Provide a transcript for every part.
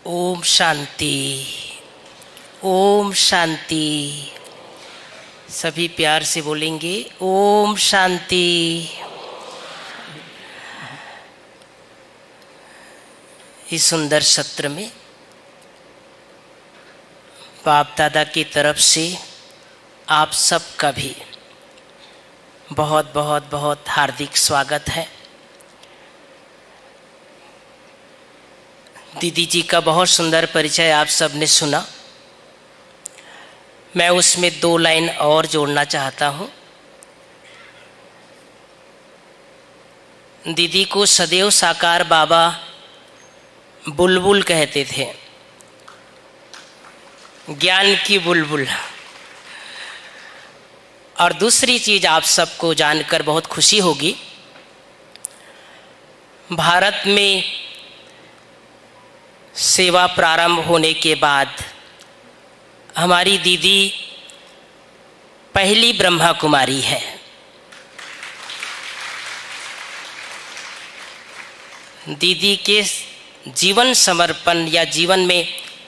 ओम शांति, ओम शांति। सभी प्यार से बोलेंगे ओम शांति। इस सुंदर सत्र में बाप दादा की तरफ से आप सबका भी बहुत बहुत बहुत हार्दिक स्वागत है। दीदी जी का बहुत सुंदर परिचय आप सब ने सुना। मैं उसमें 2 लाइन और जोड़ना चाहता हूँ। दीदी को सदैव साकार बाबा बुलबुल कहते थे, ज्ञान की बुलबुल। और दूसरी चीज़ आप सबको जानकर बहुत खुशी होगी, भारत में सेवा प्रारंभ होने के बाद हमारी दीदी पहली ब्रह्मा कुमारी है। दीदी के जीवन समर्पण या जीवन में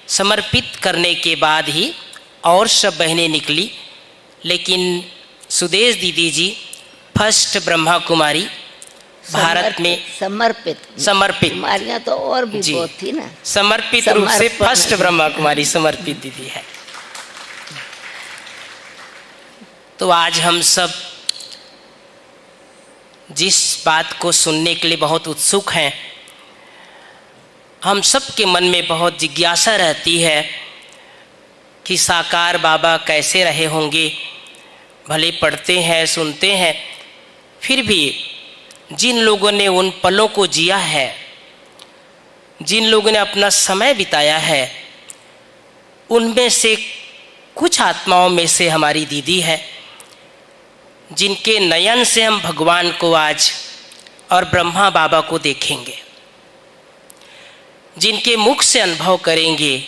समर्पित करने के बाद ही और सब बहनें निकली, लेकिन सुदेश दीदी जी फर्स्ट ब्रह्मा कुमारी भारत में समर्पित कुमारियां तो और भी बहुत थी ना, समर्पित रूप से फर्स्ट ब्रह्मा कुमारी समर्पित दीदी है। तो आज हम सब जिस बात को सुनने के लिए बहुत उत्सुक हैं, हम सब के मन में बहुत जिज्ञासा रहती है कि साकार बाबा कैसे रहे होंगे। भले पढ़ते हैं सुनते हैं, फिर भी जिन लोगों ने उन पलों को जिया है, जिन लोगों ने अपना समय बिताया है, उनमें से कुछ आत्माओं में से हमारी दीदी है, जिनके नयन से हम भगवान को आज और ब्रह्मा बाबा को देखेंगे, जिनके मुख से अनुभव करेंगे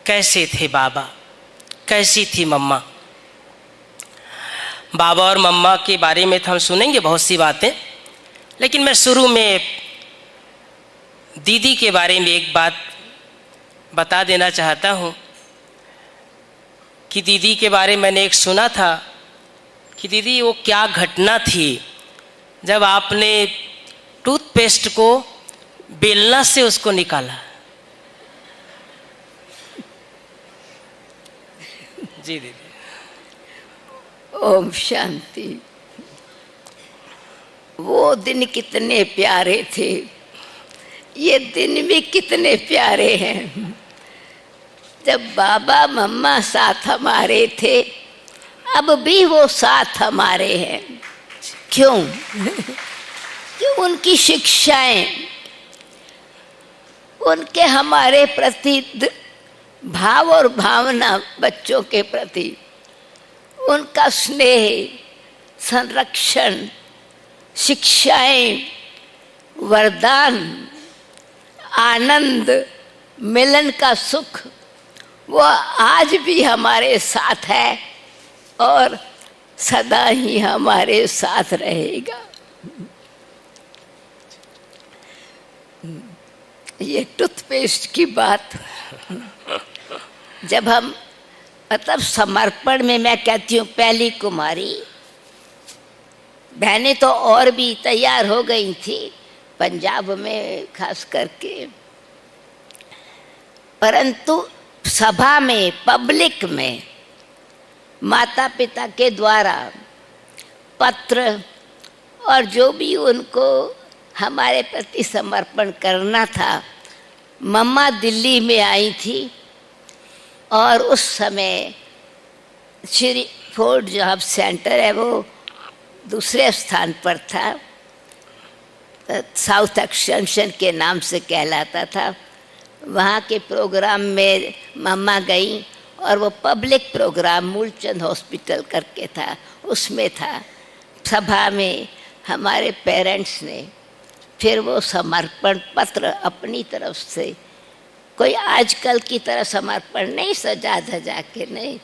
कैसे थे बाबा, कैसी थी मम्मा। बाबा और मम्मा के बारे में तो हम सुनेंगे बहुत सी बातें, लेकिन मैं शुरू में दीदी के बारे में एक बात बता देना चाहता हूँ कि दीदी के बारे में मैंने एक सुना था कि दीदी वो क्या घटना थी जब आपने टूथपेस्ट को बेलना से उसको निकाला। जी दीदी। ओम शांति। वो दिन कितने प्यारे थे, ये दिन भी कितने प्यारे हैं। जब बाबा मम्मा साथ हमारे थे, अब भी वो साथ हमारे हैं। क्यों? क्यों? उनकी शिक्षाएं, उनके हमारे प्रति भाव और भावना, बच्चों के प्रति उनका स्नेह, संरक्षण, शिक्षाएं, वरदान, आनंद, मिलन का सुख, वो आज भी हमारे साथ है और सदा ही हमारे साथ रहेगा। ये टूथपेस्ट की बात, जब हम मतलब समर्पण में, मैं कहती हूँ पहली कुमारी, बहनें तो और भी तैयार हो गई थी पंजाब में खास करके, परंतु सभा में, पब्लिक में माता पिता के द्वारा पत्र और जो भी उनको हमारे प्रति समर्पण करना था, मम्मा दिल्ली में आई थी और उस समय श्री फोर्ड जॉब सेंटर है वो दूसरे स्थान पर था, साउथ एक्सटेंशन के नाम से कहलाता था। वहाँ के प्रोग्राम में मम्मा गई और वो पब्लिक प्रोग्राम मूलचंद हॉस्पिटल करके था, उसमें था। सभा में हमारे पेरेंट्स ने फिर वो समर्पण पत्र अपनी तरफ से, कोई आजकल की तरह समर्पण नहीं, सजा धजा के नहीं,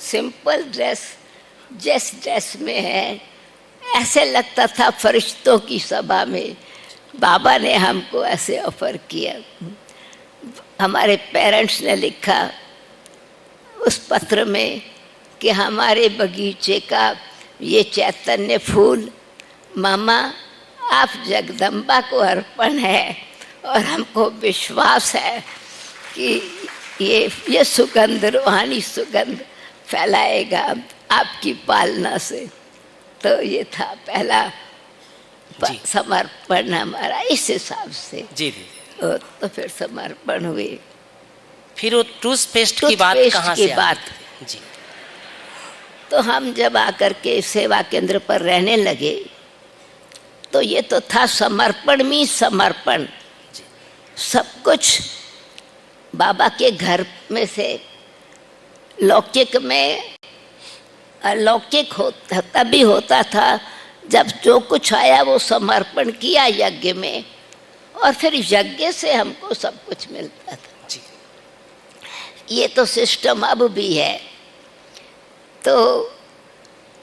सिंपल ड्रेस, जिस ड्रेस में है ऐसे लगता था फरिश्तों की सभा में बाबा ने हमको ऐसे ऑफर किया। हमारे पेरेंट्स ने लिखा उस पत्र में कि हमारे बगीचे का ये चैतन्य फूल मामा आप जगदम्बा को अर्पण है, और हमको विश्वास है कि ये सुगंध, रूहानी सुगंध फैलाएगा आपकी पालना से। तो ये था पहला समर्पण हमारा इस हिसाब से। जी दीदी। तो फिर समर्पण हुए। फिर वो टूथपेस्ट की बात कहाँ से आई? जी। तो हम जब आकर के सेवा केंद्र पर रहने लगे तो ये तो था समर्पण में समर्पण। सब कुछ बाबा के घर में से लौकिक में अलौकिक होता तभी होता था जब जो कुछ आया वो समर्पण किया यज्ञ में, और फिर यज्ञ से हमको सब कुछ मिलता था। जी। ये तो सिस्टम अब भी है। तो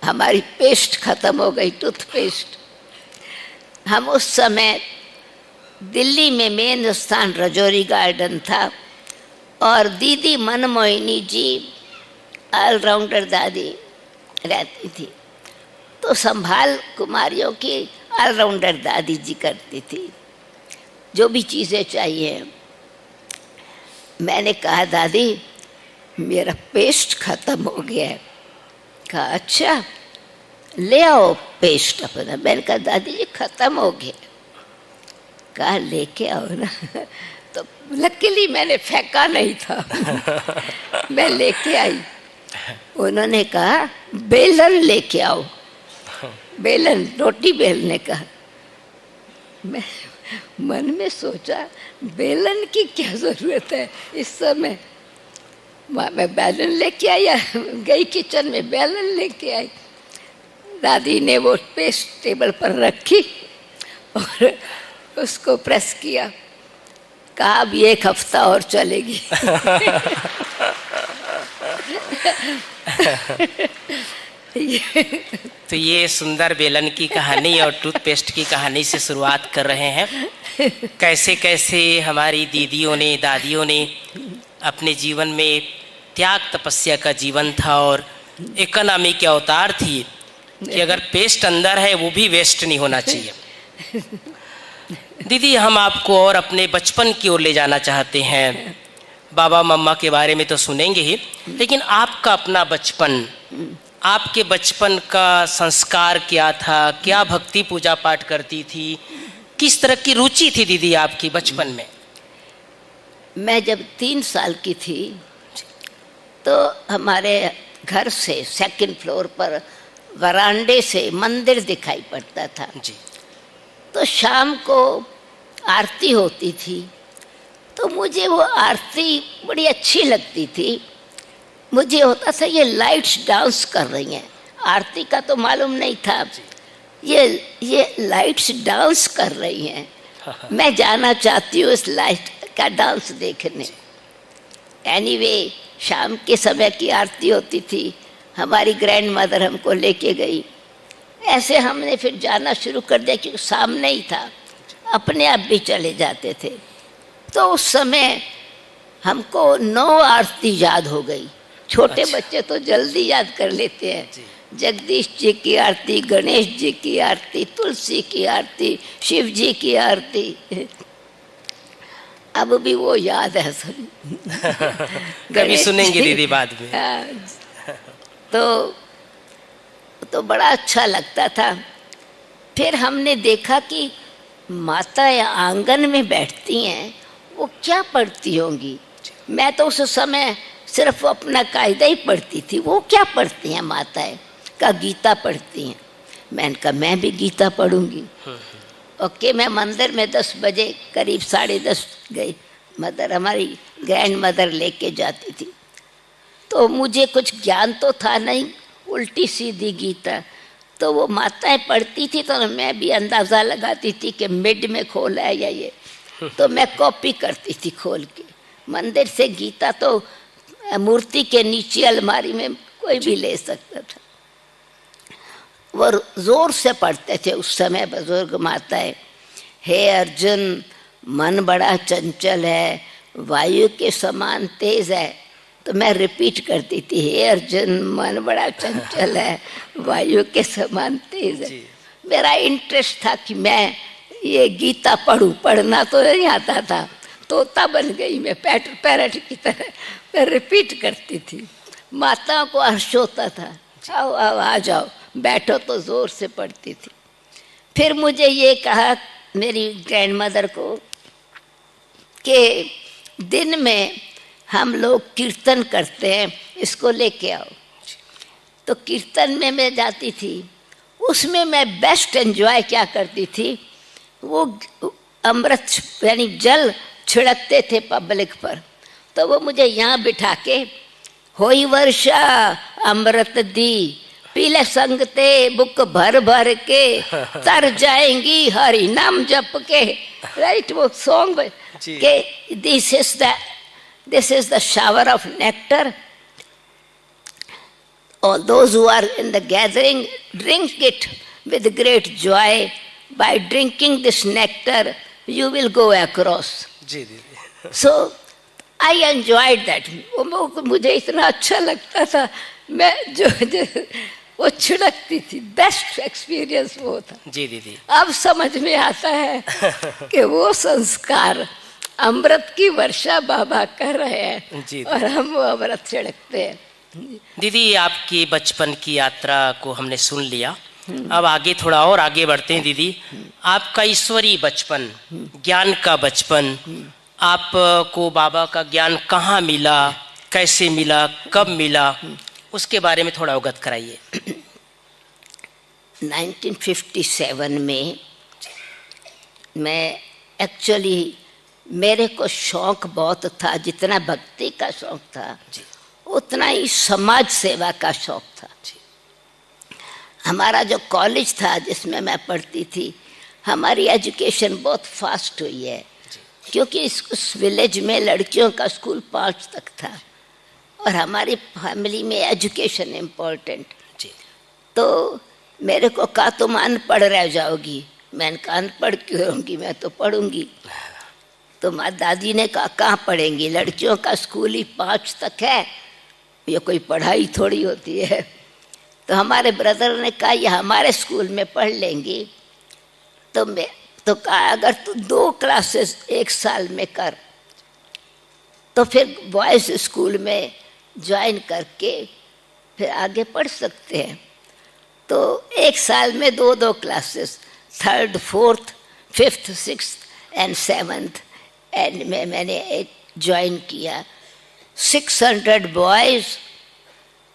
हमारी पेस्ट खत्म हो गई, टूथपेस्ट। हम उस समय दिल्ली में मेन स्थान रजौरी गार्डन था, और दीदी मनमोहिनी जी ऑलराउंडर दादी रहती थी, तो संभाल कुमारियों की ऑलराउंडर दादी जी करती थी जो भी चीज़ें चाहिए। मैंने कहा दादी मेरा पेस्ट ख़त्म हो गया है। कहा अच्छा ले आओ पेस्ट अपना। मैंने कहा दादी ये ख़त्म हो गया। कहा लेके आओ ना। तो लकीली मैंने फेंका नहीं था। मैं लेके आई। उन्होंने कहा बेलन लेके आओ। बेलन, रोटी बेलने का। मैं मन में सोचा बेलन की क्या ज़रूरत है इस समय। मैं बेलन लेके आई, गई किचन में बेलन लेके आई। दादी ने वो पेस्ट टेबल पर रखी और उसको प्रेस किया। कहा अब 1 हफ्ता और चलेगी। तो ये सुंदर बेलन की कहानी और टूथपेस्ट की कहानी से शुरुआत कर रहे हैं। कैसे कैसे हमारी दीदियों ने, दादियों ने अपने जीवन में त्याग तपस्या का जीवन था, और इकोनॉमी के अवतार थी कि अगर पेस्ट अंदर है वो भी वेस्ट नहीं होना चाहिए। दीदी हम आपको और अपने बचपन की ओर ले जाना चाहते हैं। बाबा मम्मा के बारे में तो सुनेंगे ही, लेकिन आपका अपना बचपन, आपके बचपन का संस्कार क्या था? क्या भक्ति पूजा पाठ करती थी? किस तरह की रुचि थी दीदी आपकी बचपन में? मैं जब 3 साल की थी तो हमारे घर से 2nd फ्लोर पर वरांडे से मंदिर दिखाई पड़ता था। जी। तो शाम को आरती होती थी, तो मुझे वो आरती बड़ी अच्छी लगती थी। मुझे होता था ये लाइट्स डांस कर रही हैं। आरती का तो मालूम नहीं था, ये लाइट्स डांस कर रही हैं। मैं जाना चाहती हूँ इस लाइट का डांस देखने। एनीवे शाम के समय की आरती होती थी, हमारी ग्रैंड मदर हमको लेके गई। ऐसे हमने फिर जाना शुरू कर दिया क्योंकि सामने ही था, अपने आप भी चले जाते थे। तो उस समय हमको 9 आरती याद हो गई। छोटे बच्चे तो जल्दी याद कर लेते हैं। जगदीश जी की आरती, गणेश जी की आरती, तुलसी की आरती, शिव जी की आरती। अब भी वो याद है सब। कभी सुनेंगे दीदी बाद में। तो बड़ा अच्छा लगता था। फिर हमने देखा कि माता आंगन में बैठती हैं, वो क्या पढ़ती होंगी। मैं तो उस समय सिर्फ अपना कायदा ही पढ़ती थी, वो क्या पढ़ती हैं माताएं? का गीता पढ़ती हैं। मैंने कहा मैं भी गीता पढ़ूंगी। ओके, मैं मंदिर में 10 बजे करीब 10:30 गई। मदर, हमारी ग्रैंड मदर लेके जाती थी। तो मुझे कुछ ज्ञान तो था नहीं, उल्टी सीधी गीता। तो वो माताएं पढ़ती थी तो मैं भी अंदाज़ा लगाती थी कि मिड में खोला है या ये। तो मैं कॉपी करती थी खोल के। मंदिर से गीता तो मूर्ति के नीचे अलमारी में कोई भी ले सकता था। वो जोर से पढ़ते थे उस समय बुजुर्ग माताएं। हे अर्जुन, मन बड़ा चंचल है, वायु के समान तेज है, तो मैं रिपीट करती थी, हे अर्जुन मन बड़ा चंचल है, वायु के समान तेज है। मेरा इंटरेस्ट था कि मैं ये गीता पढ़ूं, पढ़ना तो नहीं आता था, तोता बन गई मैं, पैरट की तरह मैं रिपीट करती थी। माताओं को हर्ष होता था, आओ आओ आ जाओ, बैठो, तो जोर से पढ़ती थी। फिर मुझे ये कहा मेरी ग्रैंडमदर को कि दिन में हम लोग कीर्तन करते हैं, इसको लेके आओ। तो कीर्तन में मैं जाती थी, उसमें मैं बेस्ट एंजॉय क्या करती थी, वो अमृत यानी जल छिड़कते थे पब्लिक पर, तो वो मुझे यहाँ बिठा के होई वर्षा अमृत दी, पीले संगते बुक भर भर के, तर जाएंगी हरि नाम जप के। राइट, वो सॉन्ग के this is the shower of nectar, all those who are in the gathering drink it with great joy, by drinking this nectar you will go across. जी दीदी। So I enjoyed that. वो मुझे इतना अच्छा लगता था, मैं जो वो छिड़कती थी, बेस्ट एक्सपीरियंस वो था। जी दीदी। अब समझ में आता है कि वो संस्कार अमृत की वर्षा बाबा कर रहे हैं और हम वो अमृत छिड़कते हैं। दीदी, आपकी बचपन की यात्रा को हमने सुन लिया, अब आगे थोड़ा और आगे बढ़ते हैं। दीदी, आपका ईश्वरीय बचपन, ज्ञान का बचपन, आपको बाबा का ज्ञान कहाँ मिला, कैसे मिला, कब मिला, उसके बारे में थोड़ा अवगत कराइए। 1957 में मैं एक्चुअली, मेरे को शौक बहुत था, जितना भक्ति का शौक था उतना ही समाज सेवा का शौक था। हमारा जो कॉलेज था जिसमें मैं पढ़ती थी, हमारी एजुकेशन बहुत फास्ट हुई है, क्योंकि उस विलेज में लड़कियों का स्कूल 5 तक था और हमारी फैमिली में एजुकेशन इम्पोर्टेंट। तो मेरे को कहा तुम अनपढ़ रह जाओगी, मैंने कहा अनपढ़ क्यों रहूँगी, मैं तो पढ़ूंगी। तो माँ दादी ने कहा कहाँ पढ़ेंगी, लड़कियों का स्कूल ही 5 तक है, ये कोई पढ़ाई थोड़ी होती है। तो हमारे ब्रदर ने कहा ये हमारे स्कूल में पढ़ लेंगी। तो मैं तो कहा अगर तू 2 क्लासेस 1 साल में कर तो फिर बॉयज़ स्कूल में ज्वाइन करके फिर आगे पढ़ सकते हैं। तो 1 साल में 2 classes, 3rd, 4th, 5th, 6th and 7th and में मैंने ज्वाइन किया। 600 बॉयज़,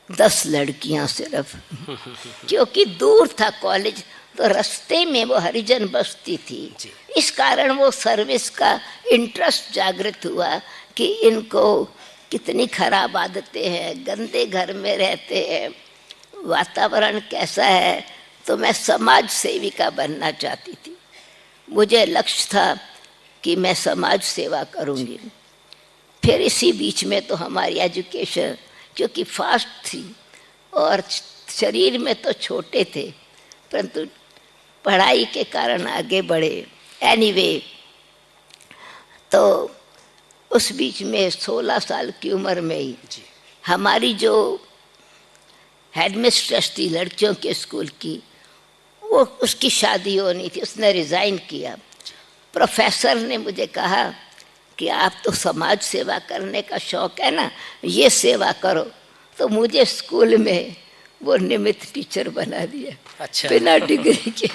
10 लड़कियां सिर्फ, क्योंकि दूर था कॉलेज, तो रास्ते में वो हरिजन बस्ती थी, इस कारण वो सर्विस का इंटरेस्ट जागृत हुआ कि इनको कितनी खराब आदतें हैं, गंदे घर में रहते हैं, वातावरण कैसा है। तो मैं समाज सेविका बनना चाहती थी, मुझे लक्ष्य था कि मैं समाज सेवा करूँगी। फिर इसी बीच में तो हमारी एजुकेशन क्योंकि फास्ट थी और शरीर में तो छोटे थे, परंतु पढ़ाई के कारण आगे बढ़े। एनीवे, तो उस बीच में 16 साल की उम्र में ही हमारी जो हेडमिस्ट्रेस थी लड़कियों के स्कूल की, वो उसकी शादी होनी थी, उसने रिज़ाइन किया। प्रोफेसर ने मुझे कहा कि आप तो समाज सेवा करने का शौक है ना, ये सेवा करो। तो मुझे स्कूल में वो निमित्त टीचर बना दिया। अच्छा। बिना डिग्री के।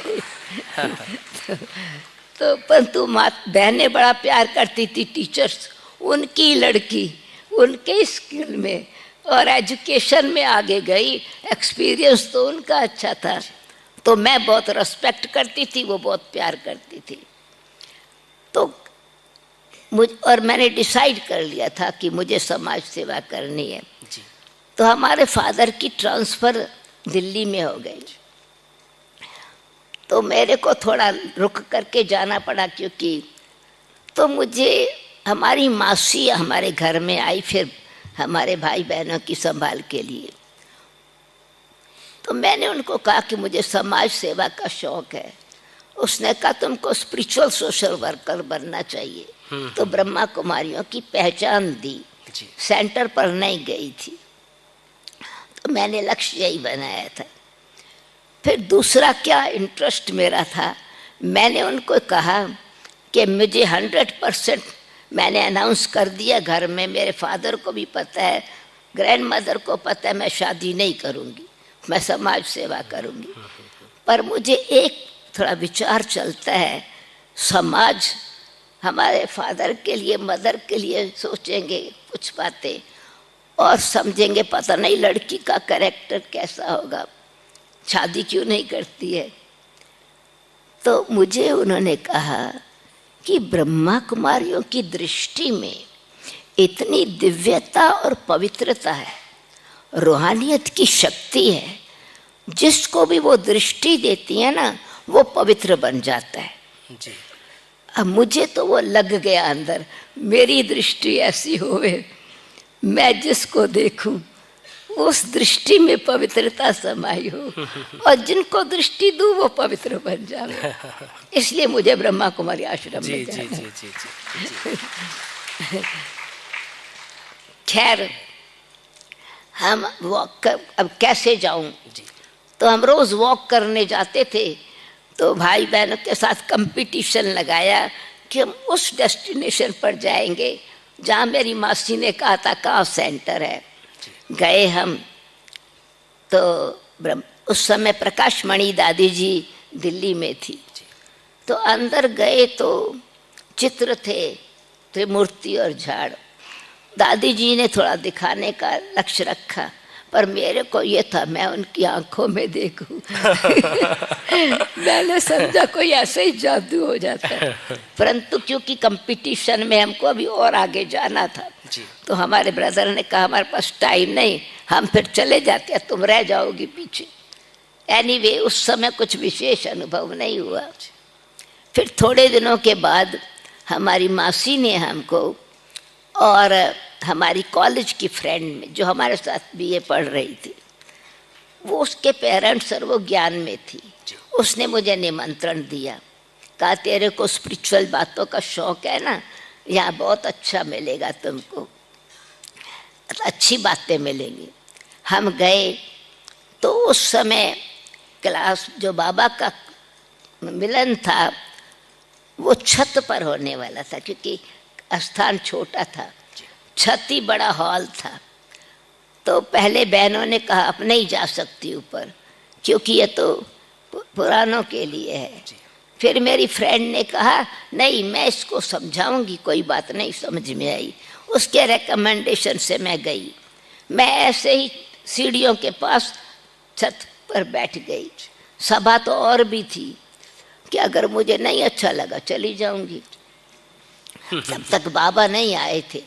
तो परंतु बहनें बड़ा प्यार करती थी टीचर्स, उनकी लड़की उनके स्कूल में और एजुकेशन में आगे गई, एक्सपीरियंस तो उनका अच्छा था, तो मैं बहुत रेस्पेक्ट करती थी, वो बहुत प्यार करती थी। तो और मैंने डिसाइड कर लिया था कि मुझे समाज सेवा करनी है। तो हमारे फादर की ट्रांसफ़र दिल्ली में हो गई, तो मेरे को थोड़ा रुक करके जाना पड़ा, क्योंकि तो मुझे हमारी मासी हमारे घर में आई, फिर हमारे भाई बहनों की संभाल के लिए। तो मैंने उनको कहा कि मुझे समाज सेवा का शौक़ है उसने कहा तुमको स्पिरिचुअल सोशल वर्कर बनना चाहिए। तो ब्रह्मा कुमारियों की पहचान दी, सेंटर पर नहीं गई थी। तो मैंने लक्ष्य यही बनाया था। फिर दूसरा क्या इंटरेस्ट मेरा था, मैंने उनको कहा कि मुझे 100% मैंने अनाउंस कर दिया घर में, मेरे फादर को भी पता है, ग्रैंड मदर को पता है, मैं शादी नहीं करूँगी, मैं समाज सेवा करूँगी। पर मुझे एक थोड़ा विचार चलता है, समाज हमारे फादर के लिए मदर के लिए सोचेंगे कुछ बातें और समझेंगे पता नहीं लड़की का कैरेक्टर कैसा होगा, शादी क्यों नहीं करती है। तो मुझे उन्होंने कहा कि ब्रह्मा कुमारियों की दृष्टि में इतनी दिव्यता और पवित्रता है, रूहानियत की शक्ति है, जिसको भी वो दृष्टि देती है ना वो पवित्र बन जाता है जी। अब मुझे तो वो लग गया अंदर, मेरी दृष्टि ऐसी होवे, मैं जिसको देखूं उस दृष्टि में पवित्रता समाई हो और जिनको दृष्टि दूं वो पवित्र बन जाए। इसलिए मुझे ब्रह्मा कुमारी आश्रम में जाना। खैर हम वॉक अब कैसे जाऊं, तो हम रोज वॉक करने जाते थे। तो भाई बहनों के साथ कंपटीशन लगाया कि हम उस डेस्टिनेशन पर जाएंगे जहाँ मेरी मासी ने कहा था कहाँ सेंटर है। गए हम तो उस समय प्रकाश मणि दादी जी दिल्ली में थी। तो अंदर गए तो चित्र थे, त्रिमूर्ति और झाड़। दादी जी ने थोड़ा दिखाने का लक्ष्य रखा, पर मेरे को ये था मैं उनकी आंखों में देखूं। मैंने समझा कोई ऐसे ही जादू हो जाता है। परंतु क्योंकि कंपटीशन में हमको अभी और आगे जाना था तो हमारे ब्रदर ने कहा हमारे पास टाइम नहीं, हम फिर चले जाते हैं, तुम रह जाओगी पीछे। एनीवे उस समय कुछ विशेष अनुभव नहीं हुआ। फिर थोड़े दिनों के बाद हमारी मासी ने हमको और हमारी कॉलेज की फ्रेंड में जो हमारे साथ बीए पढ़ रही थी, वो उसके पेरेंट्स और वो ज्ञान में थी, उसने मुझे निमंत्रण दिया। कहा तेरे को स्पिरिचुअल बातों का शौक है ना, यहाँ बहुत अच्छा मिलेगा तुमको, अच्छी बातें मिलेंगी। हम गए तो उस समय क्लास जो बाबा का मिलन था वो छत पर होने वाला था, क्योंकि स्थान छोटा था, छत ही बड़ा हॉल था। तो पहले बहनों ने कहा अब नहीं जा सकती ऊपर, क्योंकि ये तो पुरानों के लिए है। फिर मेरी फ्रेंड ने कहा नहीं मैं इसको समझाऊंगी, कोई बात नहीं, समझ में आई। उसके रिकमेंडेशन से मैं गई। मैं ऐसे ही सीढ़ियों के पास छत पर बैठ गई। सभा तो और भी थी कि अगर मुझे नहीं अच्छा लगा चली जाऊंगी। तब तक बाबा नहीं आए थे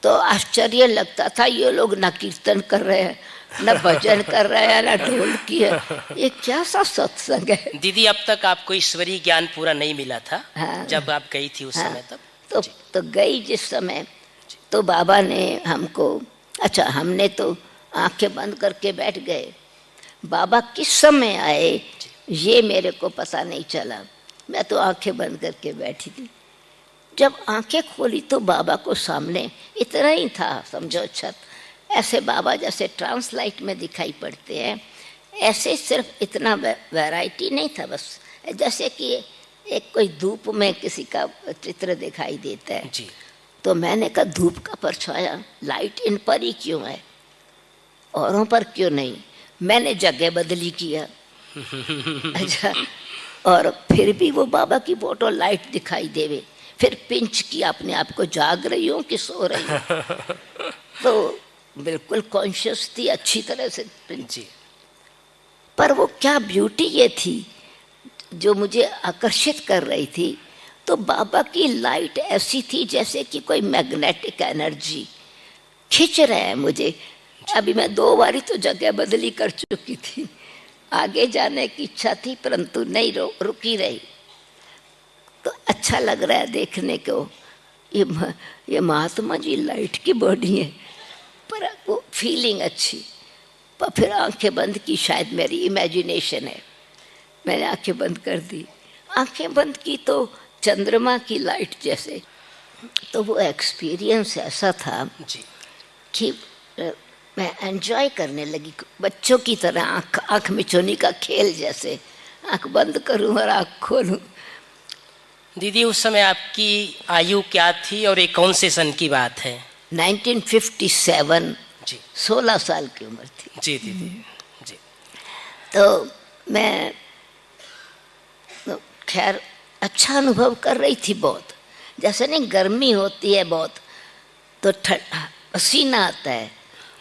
तो आश्चर्य लगता था, ये लोग ना कीर्तन कर रहे हैं, न भजन कर रहे हैं, ना ढोलकी है, ये क्या सा सत्संग है। दीदी अब तक आपको ईश्वरीय ज्ञान पूरा नहीं मिला था? हाँ, जब आप गई थी उस समय तब तो गई जिस समय तो बाबा ने हमको, अच्छा हमने तो आंखें बंद करके बैठ गए। बाबा किस समय आए ये मेरे को पता नहीं चला, मैं तो आंखें बंद करके बैठी थी। जब आंखें खोली तो बाबा को सामने इतना ही था, समझो छत, ऐसे बाबा जैसे ट्रांसलाइट में दिखाई पड़ते हैं, ऐसे सिर्फ इतना वैरायटी नहीं था, बस जैसे कि एक कोई धूप में किसी का चित्र दिखाई देता है जी। तो मैंने कहा धूप का परछाया लाइट इन पर ही क्यों है, औरों पर क्यों नहीं। मैंने जगह बदली किया अच्छा, और फिर भी वो बाबा की फोटो लाइट दिखाई देवे। फिर पिंच किया अपने आप को, जाग रही हूँ कि सो रही हूँ। तो बिल्कुल कॉन्शियस थी अच्छी तरह से पिंच। पर वो क्या ब्यूटी ये थी जो मुझे आकर्षित कर रही थी। तो बाबा की लाइट ऐसी थी जैसे कि कोई मैग्नेटिक एनर्जी खींच रहे हैं मुझे। अभी मैं 2 बारी तो जगह बदली कर चुकी थी, आगे जाने की इच्छा थी परंतु नहीं रुकी रही। तो अच्छा लग रहा है देखने को, ये महात्मा जी लाइट की बॉडी है, पर वो फीलिंग अच्छी। पर फिर आंखें बंद की, शायद मेरी इमेजिनेशन है, मैंने आंखें बंद कर दी। आंखें बंद की तो चंद्रमा की लाइट जैसे। तो वो एक्सपीरियंस ऐसा था जी कि मैं एंजॉय करने लगी, बच्चों की तरह आँख मिचौनी का खेल जैसे, आँख बंद करूं और आँख खोलूं। दीदी, उस समय आपकी आयु क्या थी और ये कौन से सन की बात है? 1957, जी 16 साल की उम्र थी। जी दीदी जी। तो मैं तो खैर अच्छा अनुभव कर रही थी बहुत। जैसे नहीं गर्मी होती है बहुत तो पसीना आता है,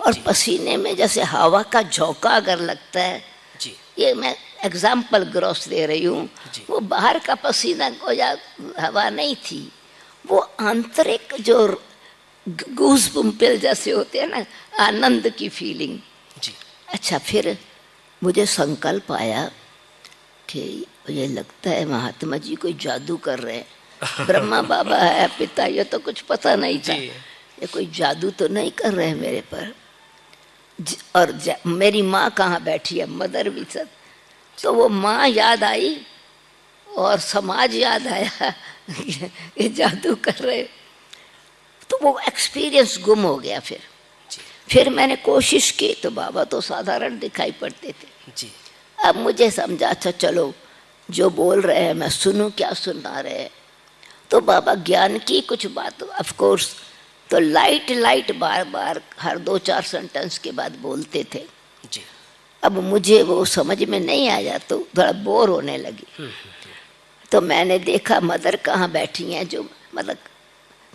और जी पसीने में जैसे हवा का झोंका अगर लगता है, जी ये मैं एग्जाम्पल ग्रॉस दे रही हूँ, जी वो बाहर का पसीना को या हवा नहीं थी, वो आंतरिक जो गूज बम्पिल जैसे होते हैं ना, आनंद की फीलिंग। जी अच्छा, फिर मुझे संकल्प आया कि ये लगता है महात्मा जी कोई जादू कर रहे हैं। ब्रह्मा बाबा है, पिता, ये तो कुछ पता नहीं था, जी ये कोई जादू तो नहीं कर रहे हैं मेरे पर। और मेरी माँ कहाँ बैठी है, मदर भी सब। तो वो माँ याद आई और समाज याद आया ये जादू कर रहे। तो वो एक्सपीरियंस गुम हो गया। फिर मैंने कोशिश की तो बाबा तो साधारण दिखाई पड़ते थे। जी अब मुझे समझा, अच्छा चलो जो बोल रहे हैं मैं सुनूं, क्या सुना रहे हैं। तो बाबा ज्ञान की कुछ बात ऑफ कोर्स तो लाइट लाइट बार बार हर 2-4 सेंटेंस के बाद बोलते थे। जी अब मुझे वो समझ में नहीं आया तो थोड़ा बोर होने लगी। तो मैंने देखा मदर कहाँ बैठी हैं, जो मतलब,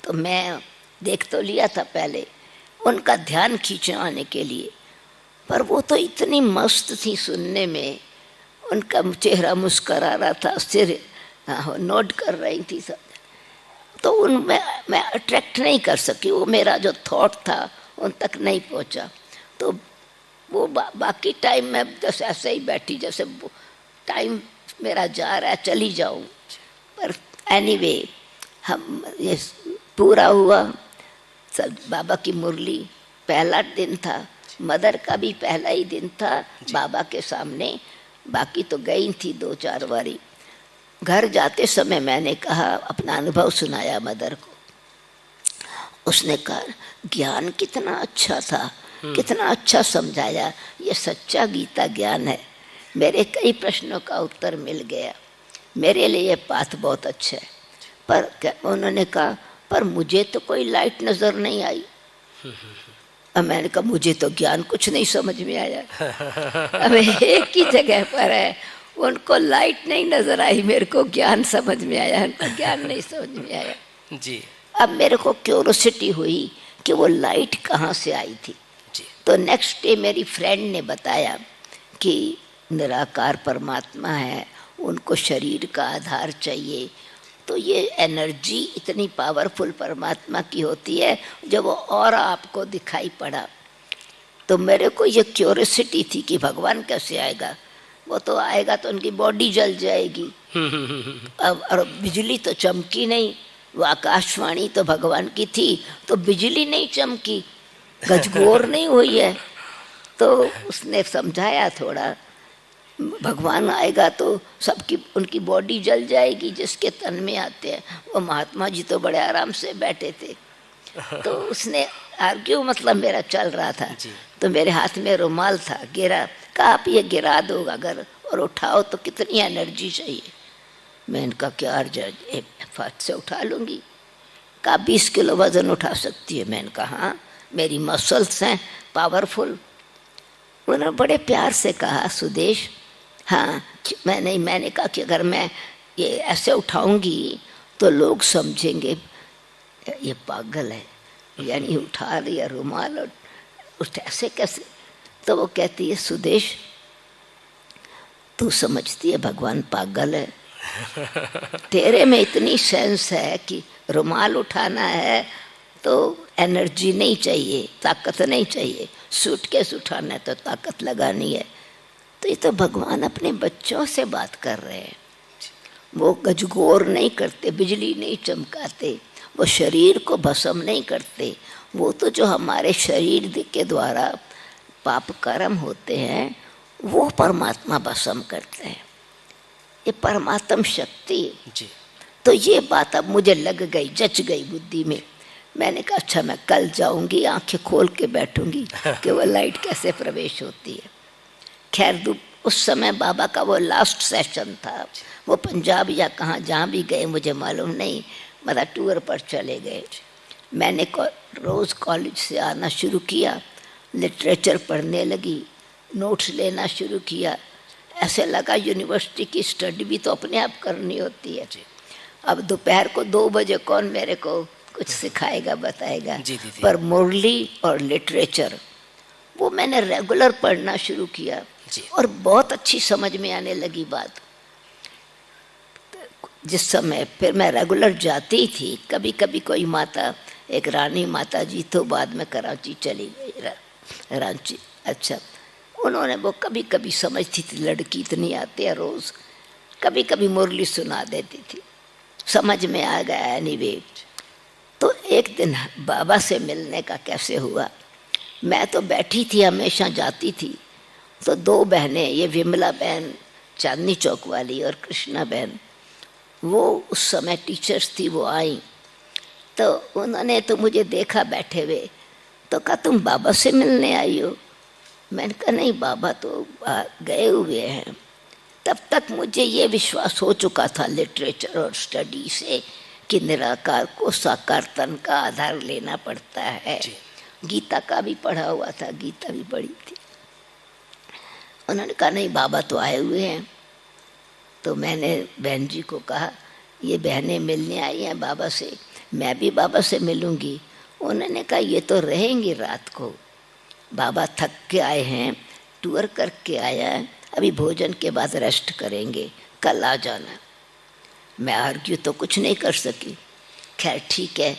तो मैं देख तो लिया था पहले उनका ध्यान खींचवाने के लिए, पर वो तो इतनी मस्त थी सुनने में, उनका चेहरा मुस्करा रहा था, सिर नोट कर रही थी सब। तो उनमें मैं अट्रैक्ट नहीं कर सकी, वो मेरा जो थॉट था उन तक नहीं पहुंचा। तो वो बाकी टाइम में जैसे ऐसे ही बैठी, जैसे टाइम मेरा जा रहा है चली जाऊं। पर एनीवे हम ये पूरा हुआ सब। बाबा की मुरली पहला दिन था, मदर का भी पहला ही दिन था बाबा के सामने। बाकी तो गई थी 2-4 बारी। घर जाते समय मैंने कहा, अपना अनुभव सुनाया मदर को। उसने कहा ज्ञान कितना अच्छा था, कितना अच्छा समझाया, ये सच्चा गीता ज्ञान है। मेरे कई प्रश्नों का उत्तर मिल गया, मेरे लिए ये पाथ बहुत अच्छा है। पर उन्होंने कहा पर मुझे तो कोई लाइट नज़र नहीं आई। अब मैंने कहा मुझे तो ज्ञान कुछ नहीं समझ में आया। अब एक ही जगह पर है, उनको लाइट नहीं नजर आई, मेरे को ज्ञान समझ में आया, उनको ज्ञान नहीं समझ में आया। जी अब मेरे को क्यूरोसिटी हुई कि वो लाइट कहाँ से आई थी। जी तो नेक्स्ट डे मेरी फ्रेंड ने बताया कि निराकार परमात्मा है, उनको शरीर का आधार चाहिए। तो ये एनर्जी इतनी पावरफुल परमात्मा की होती है जब वो और आपको दिखाई पड़ा। तो मेरे को ये क्यूरियोसिटी थी कि भगवान कैसे आएगा, वो तो आएगा तो उनकी बॉडी जल जाएगी। अब और बिजली तो चमकी नहीं, वो आकाशवाणी तो भगवान की थी तो बिजली नहीं चमकी, गजगोर नहीं हुई है। तो उसने समझाया थोड़ा, भगवान आएगा तो सबकी उनकी बॉडी जल जाएगी जिसके तन में आते हैं। वो महात्मा जी तो बड़े आराम से बैठे थे। तो उसने आर्ग्यू मतलब मेरा चल रहा था। तो मेरे हाथ में रुमाल था, गिरा। कहा आप ये गिरा दो अगर और उठाओ तो कितनी एनर्जी चाहिए। मैं इनका क्या अर्ज फट से उठा लूँगी। कहा 20 किलो वजन उठा सकती है। मैंने कहा हाँ, मेरी मसल्स हैं पावरफुल। उन्होंने बड़े प्यार से कहा सुदेश, हाँ मैंने कहा कि अगर मैं ये ऐसे उठाऊंगी तो लोग समझेंगे ये पागल है, यानी उठा लिया रुमाल और उठ ऐसे कैसे। तो वो कहती है सुदेश तू समझती है भगवान पागल है, तेरे में इतनी सेंस है कि रुमाल उठाना है तो एनर्जी नहीं चाहिए, ताकत नहीं चाहिए, सूटकेस उठाना है तो ताकत लगानी है। तो ये तो भगवान अपने बच्चों से बात कर रहे हैं। वो गजगोर नहीं करते, बिजली नहीं चमकाते, वो शरीर को भस्म नहीं करते। वो तो जो हमारे शरीर के द्वारा पाप कर्म होते हैं वो परमात्मा भस्म करते हैं। ये परमात्म शक्ति है। जी। तो ये बात अब मुझे लग गई, जच गई बुद्धि में। मैंने कहा अच्छा मैं कल जाऊंगी, आंखें खोल के बैठूंगी कि वो लाइट कैसे प्रवेश होती है। खैर उस समय बाबा का वो लास्ट सेशन था। वो पंजाब या कहाँ जहाँ भी गए मुझे मालूम नहीं, मतलब टूर पर चले गए। मैंने रोज़ कॉलेज से आना शुरू किया, लिटरेचर पढ़ने लगी, नोट्स लेना शुरू किया। ऐसे लगा यूनिवर्सिटी की स्टडी भी तो अपने आप करनी होती है। अब दोपहर को 2 बजे कौन मेरे को कुछ सिखाएगा बताएगा। पर मुरली और लिटरेचर वो मैंने रेगुलर पढ़ना शुरू किया और बहुत अच्छी समझ में आने लगी बात। जिस समय फिर मैं रेगुलर जाती थी, कभी कभी कोई माता, एक रानी माता जी तो बाद में कराची चली गई, रांची। अच्छा, उन्होंने वो कभी कभी समझती थी लड़की इतनी आती है रोज़, कभी कभी मुरली सुना देती थी, समझ में आ गया। एनीवे, तो एक दिन बाबा से मिलने का कैसे हुआ, मैं तो बैठी थी, हमेशा जाती थी। तो 2 बहनें, ये विमला बहन चांदनी चौक वाली और कृष्णा बहन, वो उस समय टीचर्स थी, वो आई। तो उन्होंने तो मुझे देखा बैठे हुए, तो कहा तुम बाबा से मिलने आई हो? मैंने कहा नहीं, बाबा तो गए हुए हैं। तब तक मुझे ये विश्वास हो चुका था लिटरेचर और स्टडी से कि निराकार को साकार तन का आधार लेना पड़ता है। गीता का भी पढ़ा हुआ था, गीता भी पढ़ी थी। उन्होंने कहा नहीं, बाबा तो आए हुए हैं। तो मैंने बहन जी को कहा ये बहनें मिलने आई हैं बाबा से, मैं भी बाबा से मिलूंगी। उन्होंने कहा ये तो रहेंगी रात को, बाबा थक के आए हैं, टूर करके आया है, अभी भोजन के बाद रेस्ट करेंगे, कल आ जाना। मैं आर्ग्यू तो कुछ नहीं कर सकी। खैर ठीक है,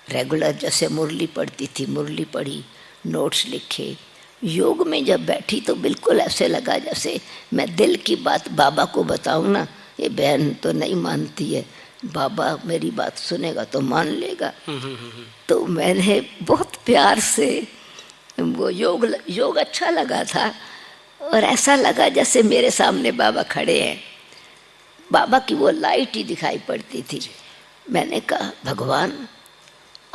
रेगुलर जैसे मुरली पढ़ती थी, मुरली पढ़ी, नोट्स लिखे। योग में जब बैठी तो बिल्कुल ऐसे लगा जैसे मैं दिल की बात बाबा को बताऊं ना, ये बहन तो नहीं मानती है, बाबा मेरी बात सुनेगा तो मान लेगा। तो मैंने बहुत प्यार से वो योग अच्छा लगा था और ऐसा लगा जैसे मेरे सामने बाबा खड़े हैं। बाबा की वो लाइट ही दिखाई पड़ती थी। मैंने कहा भगवान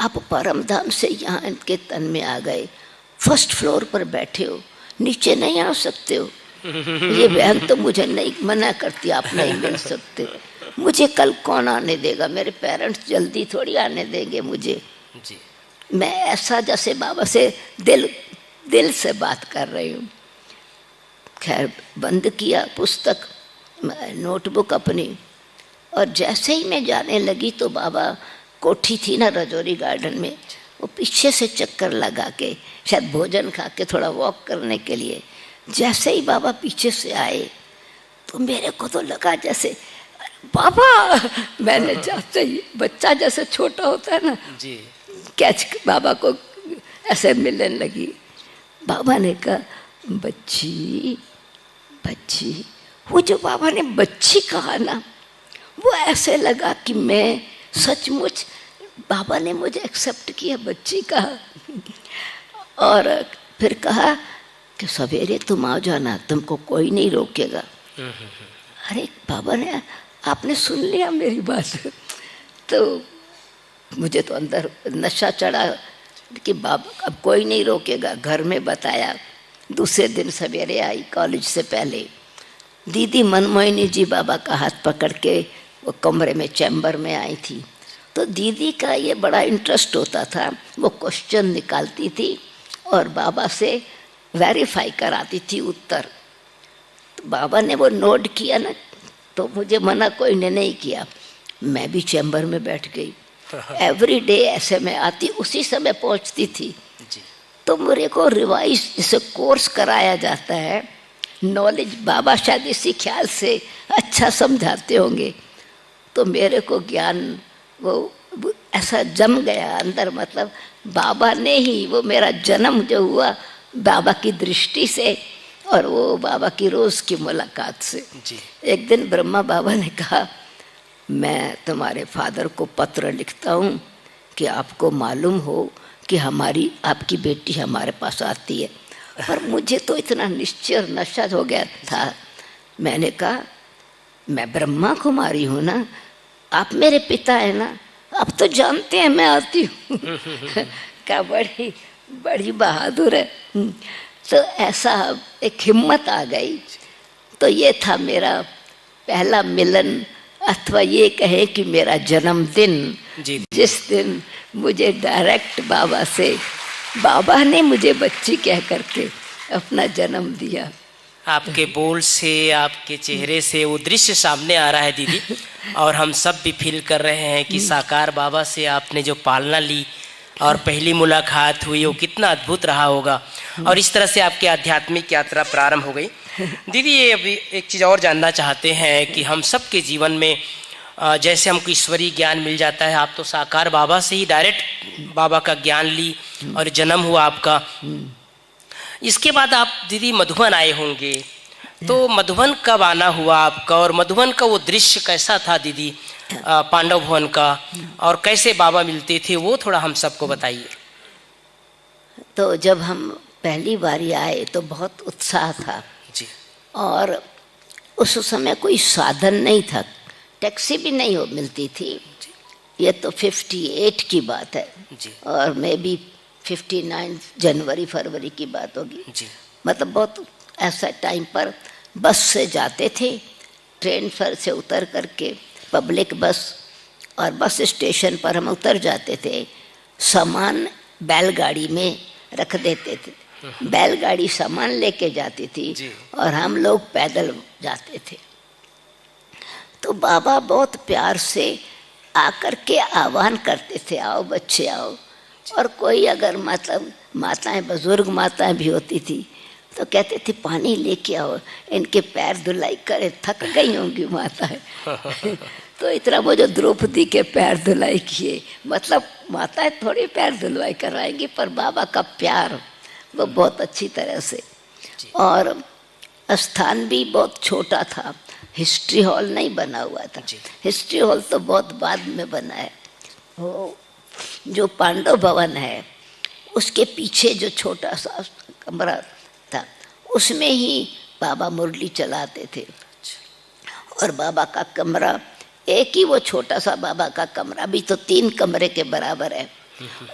आप परम धाम से यहाँ इनके तन में आ गए, फर्स्ट फ्लोर पर बैठे हो, नीचे नहीं आ सकते हो? ये बहन तो मुझे नहीं मना करती, आप नहीं मिल सकते। मुझे कल कौन आने देगा, मेरे पेरेंट्स जल्दी थोड़ी आने देंगे मुझे जी। मैं ऐसा जैसे बाबा से दिल से बात कर रही हूँ। खैर बंद किया पुस्तक, नोटबुक अपनी, और जैसे ही मैं जाने लगी तो बाबा कोठी थी ना रजौरी गार्डन में, वो पीछे से चक्कर लगा के शायद भोजन खा के थोड़ा वॉक करने के लिए, जैसे ही बाबा पीछे से आए तो मेरे को तो लगा जैसे बाबा, मैंने जैसे ही बच्चा जैसे छोटा होता है ना जी, कैच बाबा को ऐसे मिलने लगी। बाबा ने कहा बच्ची बच्ची, वो जो बाबा ने बच्ची कहा ना, वो ऐसे लगा कि मैं सचमुच बाबा ने मुझे एक्सेप्ट किया, बच्ची कहा। और फिर कहा कि सवेरे तुम आ जाना, तुमको कोई नहीं रोकेगा। अरे बाबा ने, आपने सुन लिया मेरी बात? तो मुझे तो अंदर नशा चढ़ा कि बाबा अब कोई नहीं रोकेगा। घर में बताया, दूसरे दिन सवेरे आई कॉलेज से पहले, दीदी मनमोहिनी जी बाबा का हाथ पकड़ के वो कमरे में चैम्बर में आई थी। तो दीदी का ये बड़ा इंटरेस्ट होता था, वो क्वेश्चन निकालती थी और बाबा से वेरीफाई कराती थी उत्तर। तो बाबा ने वो नोट किया ना, तो मुझे मना कोई ने नहीं किया, मैं भी चैम्बर में बैठ गई। एवरी डे ऐसे मैं आती, उसी समय पहुंचती थी जी। तो मेरे को रिवाइज जिसे कोर्स कराया जाता है, नॉलेज बाबा शायद इसी ख्याल से अच्छा समझाते होंगे, तो मेरे को ज्ञान वो ऐसा जम गया अंदर। मतलब बाबा ने ही, वो मेरा जन्म जो हुआ बाबा की दृष्टि से और वो बाबा की रोज़ की मुलाकात से जी। एक दिन ब्रह्मा बाबा ने कहा मैं तुम्हारे फादर को पत्र लिखता हूँ कि आपको मालूम हो कि आपकी बेटी हमारे पास आती है। पर मुझे तो इतना निश्चय और नशा हो गया था, मैंने कहा मैं ब्रह्मा कुमारी हूँ ना, आप मेरे पिता है ना, आप तो जानते हैं मैं आती हूँ। क्या बड़ी बड़ी बहादुर है। तो ऐसा एक हिम्मत आ गई। तो ये था मेरा पहला मिलन, अथवा ये कहे कि मेरा जन्मदिन, जिस दिन मुझे डायरेक्ट बाबा से, बाबा ने मुझे बच्ची कह करके अपना जन्म दिया। आपके बोल से, आपके चेहरे से वो दृश्य सामने आ रहा है दीदी, और हम सब भी फील कर रहे हैं कि साकार बाबा से आपने जो पालना ली और पहली मुलाकात हुई वो कितना अद्भुत रहा होगा, और इस तरह से आपकी आध्यात्मिक यात्रा प्रारंभ हो गई। दीदी ये अभी एक चीज़ और जानना चाहते हैं कि हम सब के जीवन में जैसे हमको ईश्वरीय ज्ञान मिल जाता है, आप तो साकार बाबा से ही डायरेक्ट बाबा का ज्ञान ली और जन्म हुआ आपका। इसके बाद आप दीदी मधुबन आए होंगे, तो मधुबन कब आना हुआ आपका, और मधुबन का वो दृश्य कैसा था दीदी पांडव भवन का, और कैसे बाबा मिलते थे, वो थोड़ा हम सबको बताइए। तो जब हम पहली बार आए तो बहुत उत्साह था जी, और उस समय कोई साधन नहीं था, टैक्सी भी नहीं हो मिलती थी। ये तो 58 की बात है जी, और मैं भी 59 जनवरी फरवरी की बात होगी जी। मतलब बहुत ऐसा टाइम पर बस से जाते थे, ट्रेन पर से उतर करके पब्लिक बस, और बस स्टेशन पर हम उतर जाते थे, सामान बैलगाड़ी में रख देते थे, बैलगाड़ी सामान लेके जाती थी और हम लोग पैदल जाते थे। तो बाबा बहुत प्यार से आकर के आह्वान करते थे, आओ बच्चे आओ। और कोई अगर मतलब माताएं, बुजुर्ग माताएं भी होती थी तो कहते थे पानी लेके आओ, इनके पैर धुलाई करे, थक गई होंगी माताएं। तो इतना वो जो द्रौपदी के पैर धुलाई किए, मतलब माताएं थोड़ी पैर धुलवाई करवाएंगी, पर बाबा का प्यार वो बहुत अच्छी तरह से। और स्थान भी बहुत छोटा था, हिस्ट्री हॉल नहीं बना हुआ था, हिस्ट्री हॉल तो बहुत बाद में बना है। वो जो पांडव भवन है उसके पीछे जो छोटा सा कमरा था, उसमें ही बाबा मुरली चलाते थे। और बाबा का कमरा एक ही, वो छोटा सा बाबा का कमरा भी तो 3 कमरे के बराबर है।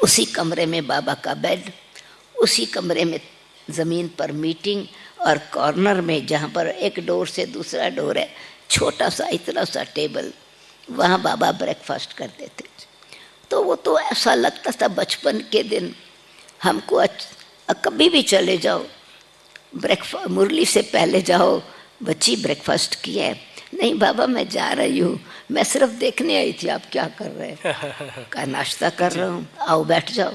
उसी कमरे में बाबा का बेड, उसी कमरे में ज़मीन पर मीटिंग, और कॉर्नर में जहाँ पर एक डोर से दूसरा डोर है, छोटा सा इतना सा टेबल, वहाँ बाबा ब्रेकफास्ट करते थे। तो वो तो ऐसा लगता था बचपन के दिन हमको, कभी भी चले जाओ, ब्रेकफास्ट मुरली से पहले जाओ, बच्ची ब्रेकफास्ट किया है? नहीं बाबा मैं जा रही हूँ, मैं सिर्फ देखने आई थी आप क्या कर रहे हैं। का नाश्ता कर रहा हूँ, आओ बैठ जाओ।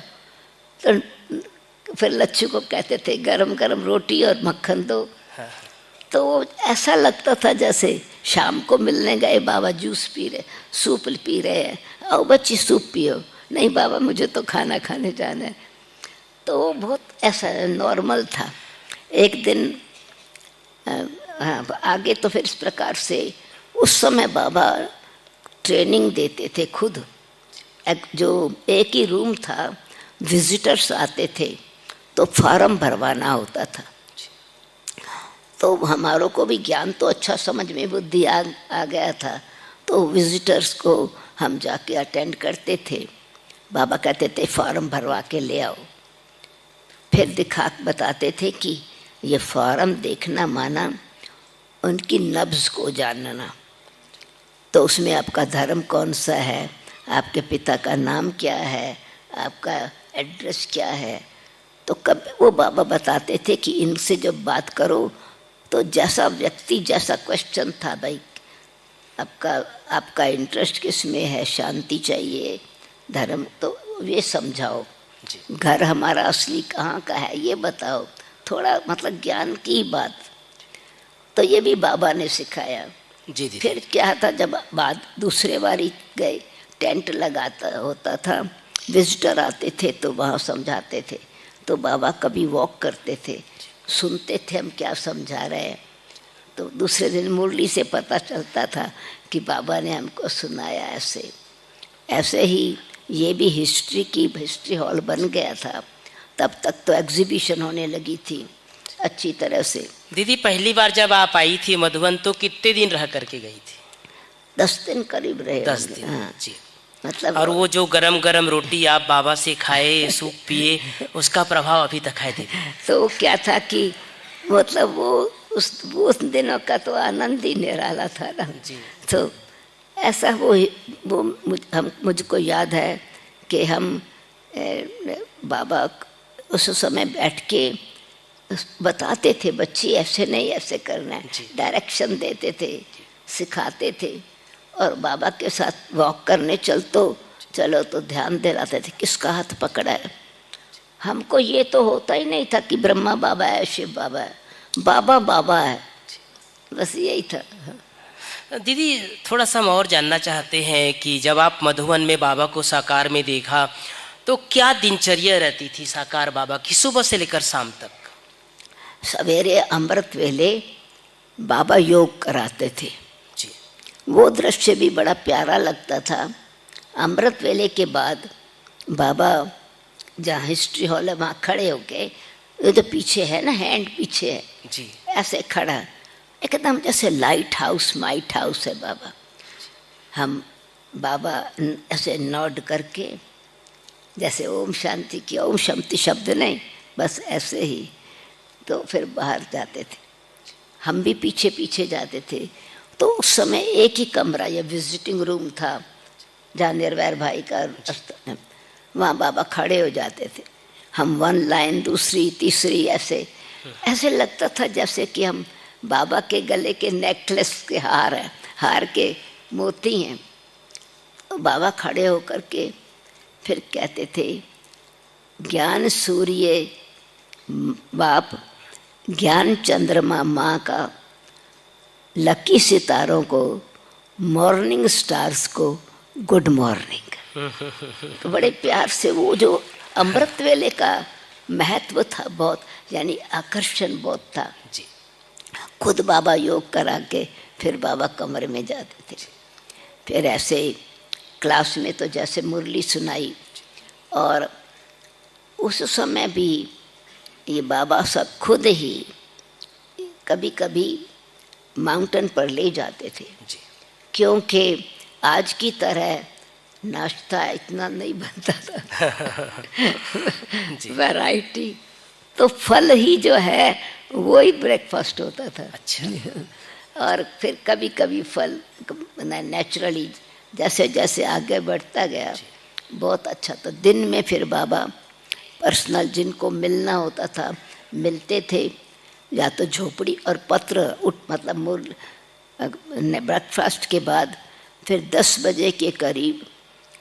तो फिर लच्छू को कहते थे गरम गरम रोटी और मक्खन दो। तो ऐसा लगता था जैसे शाम को मिलने गए, बाबा जूस पी रहे, सूप पी रहे हैं, आओ बच्ची सूप पियो। नहीं बाबा मुझे तो खाना खाने जाना है। तो वो बहुत ऐसा नॉर्मल था। एक दिन आगे तो फिर इस प्रकार से उस समय बाबा ट्रेनिंग देते थे खुद। जो एक ही रूम था, विजिटर्स आते थे तो फॉर्म भरवाना होता था। तो हमारों को भी ज्ञान तो अच्छा समझ में बुद्धि आ गया था, तो विजिटर्स को हम जाके अटेंड करते थे। बाबा कहते थे फॉर्म भरवा के ले आओ, फिर दिखा बताते थे कि ये फॉर्म देखना माना उनकी नब्ज़ को जानना। तो उसमें आपका धर्म कौन सा है, आपके पिता का नाम क्या है, आपका एड्रेस क्या है। तो कब वो बाबा बताते थे कि इनसे जब बात करो तो जैसा व्यक्ति, जैसा क्वेश्चन था, भाई आपका इंटरेस्ट किस में है, शांति चाहिए, धर्म, तो ये समझाओ, घर हमारा असली कहाँ का है ये बताओ, थोड़ा मतलब ज्ञान की बात। तो ये भी बाबा ने सिखाया। जी। फिर क्या था, जब बाद दूसरे बारी गए, टेंट लगाता होता था, विजिटर आते थे तो वहाँ समझाते थे। तो बाबा कभी वॉक करते थे, सुनते थे हम क्या समझा रहे हैं। तो दूसरे दिन मुरली से पता चलता था कि बाबा ने हमको सुनाया। ऐसे ही ये भी हिस्ट्री हॉल बन गया था। तब तक तो एग्जीबिशन होने लगी थी, अच्छी तरह से। दीदी पहली बार जब आप आई थी मधुबन तो कितने दिन रह करके गई थी? 10 दिन करीब रहे 10 होंगे। दिन। हाँ, जी। मतलब और वो जो गरम गरम रोटी आप बाबा से खाए, सूप पिए, उसका प्रभाव अभी तक है दीदी। तो वो क्या था कि मतलब वो उस दिनों का तो आनंद ही निराला था ना। जी। तो ऐसा वो मुझको याद है कि हम बाबा उस समय बैठ के बताते थे, बच्ची ऐसे नहीं ऐसे करना है, डायरेक्शन देते थे, सिखाते थे। और बाबा के साथ वॉक करने चलो तो ध्यान दिलाते थे किसका हाथ पकड़ा है। हमको ये तो होता ही नहीं था कि ब्रह्मा बाबा है, शिव बाबा है, बाबा बाबा है, बस यही था। दीदी थोड़ा सा हम और जानना चाहते हैं कि जब आप मधुबन में बाबा को साकार में देखा तो क्या दिनचर्या रहती थी साकार बाबा की सुबह से लेकर शाम तक? सवेरे अमृत वेले बाबा योग कराते थे जी। वो दृश्य भी बड़ा प्यारा लगता था। अमृत वेले के बाद बाबा जहाँ हिस्ट्री हॉल है वहाँ खड़े होके, ये तो पीछे है ना, हैंड पीछे है जी। ऐसे खड़ा, एकदम जैसे लाइट हाउस माइट हाउस है बाबा। हम बाबा ऐसे नॉड करके, जैसे ओम शांति की, ओम शांति शब्द नहीं, बस ऐसे ही, तो फिर बाहर जाते थे। हम भी पीछे पीछे जाते थे। तो उस समय एक ही कमरा या विजिटिंग रूम था जहाँ निर्वैर भाई का, वहाँ बाबा खड़े हो जाते थे। हम 1 लाइन, दूसरी, तीसरी, ऐसे लगता था जैसे कि हम बाबा के गले के नेकलेस के हार के मोती हैं। तो बाबा खड़े होकर के फिर कहते थे, ज्ञान सूर्य बाप, ज्ञान चंद्रमा माँ का, लकी सितारों को, मॉर्निंग स्टार्स को गुड मॉर्निंग। तो बड़े प्यार से वो जो अमृत वेले का महत्व था बहुत, यानी आकर्षण बहुत था। जी। खुद बाबा योग करा के फिर बाबा कमरे में जाते थे। फिर ऐसे क्लास में तो जैसे मुरली सुनाई, और उस समय भी ये बाबा सब खुद ही कभी कभी माउंटेन पर ले जाते थे। जी। क्योंकि आज की तरह नाश्ता इतना नहीं बनता था वैरायटी, तो फल ही जो है वो ही ब्रेकफास्ट होता था। अच्छा। और फिर कभी कभी फल नेचुरली जैसे जैसे आगे बढ़ता गया बहुत अच्छा। तो दिन में फिर बाबा पर्सनल जिनको मिलना होता था मिलते थे, या तो झोपड़ी और पत्र मतलब ब्रेकफास्ट के बाद फिर 10 बजे के करीब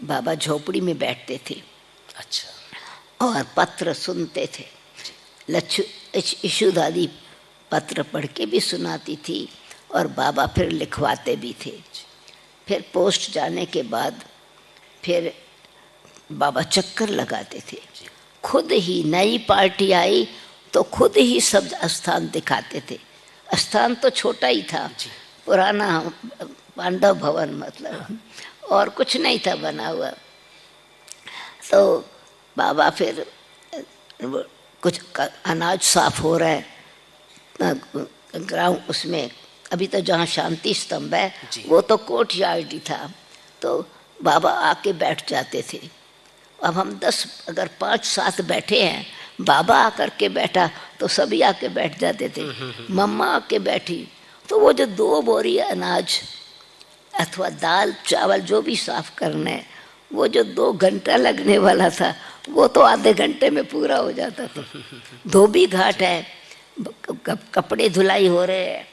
बाबा झोपड़ी में बैठते थे। अच्छा। और पत्र सुनते थे। इशू दादी पत्र पढ़ के भी सुनाती थी और बाबा फिर लिखवाते भी थे। फिर पोस्ट जाने के बाद फिर बाबा चक्कर लगाते थे। खुद ही नई पार्टी आई तो खुद ही सब स्थान दिखाते थे। स्थान तो छोटा ही था, पुराना पांडव भवन मतलब, और कुछ नहीं था बना हुआ। तो बाबा फिर कुछ अनाज साफ हो रहा है ग्राउंड, उसमें अभी तो जहाँ शांति स्तंभ है वो तो कोर्ट यार्ड ही था। तो बाबा आके बैठ जाते थे। अब हम 10 अगर 5-7 बैठे हैं, बाबा आकर के बैठा तो सभी आके बैठ जाते थे। मम्मा आके बैठी तो वो जो 2 बोरी अनाज अथवा दाल चावल जो भी साफ करना है, वो जो 2 घंटा लगने वाला था वो तो आधे घंटे में पूरा हो जाता था। धोबी घाट है, कपड़े धुलाई हो रहे हैं,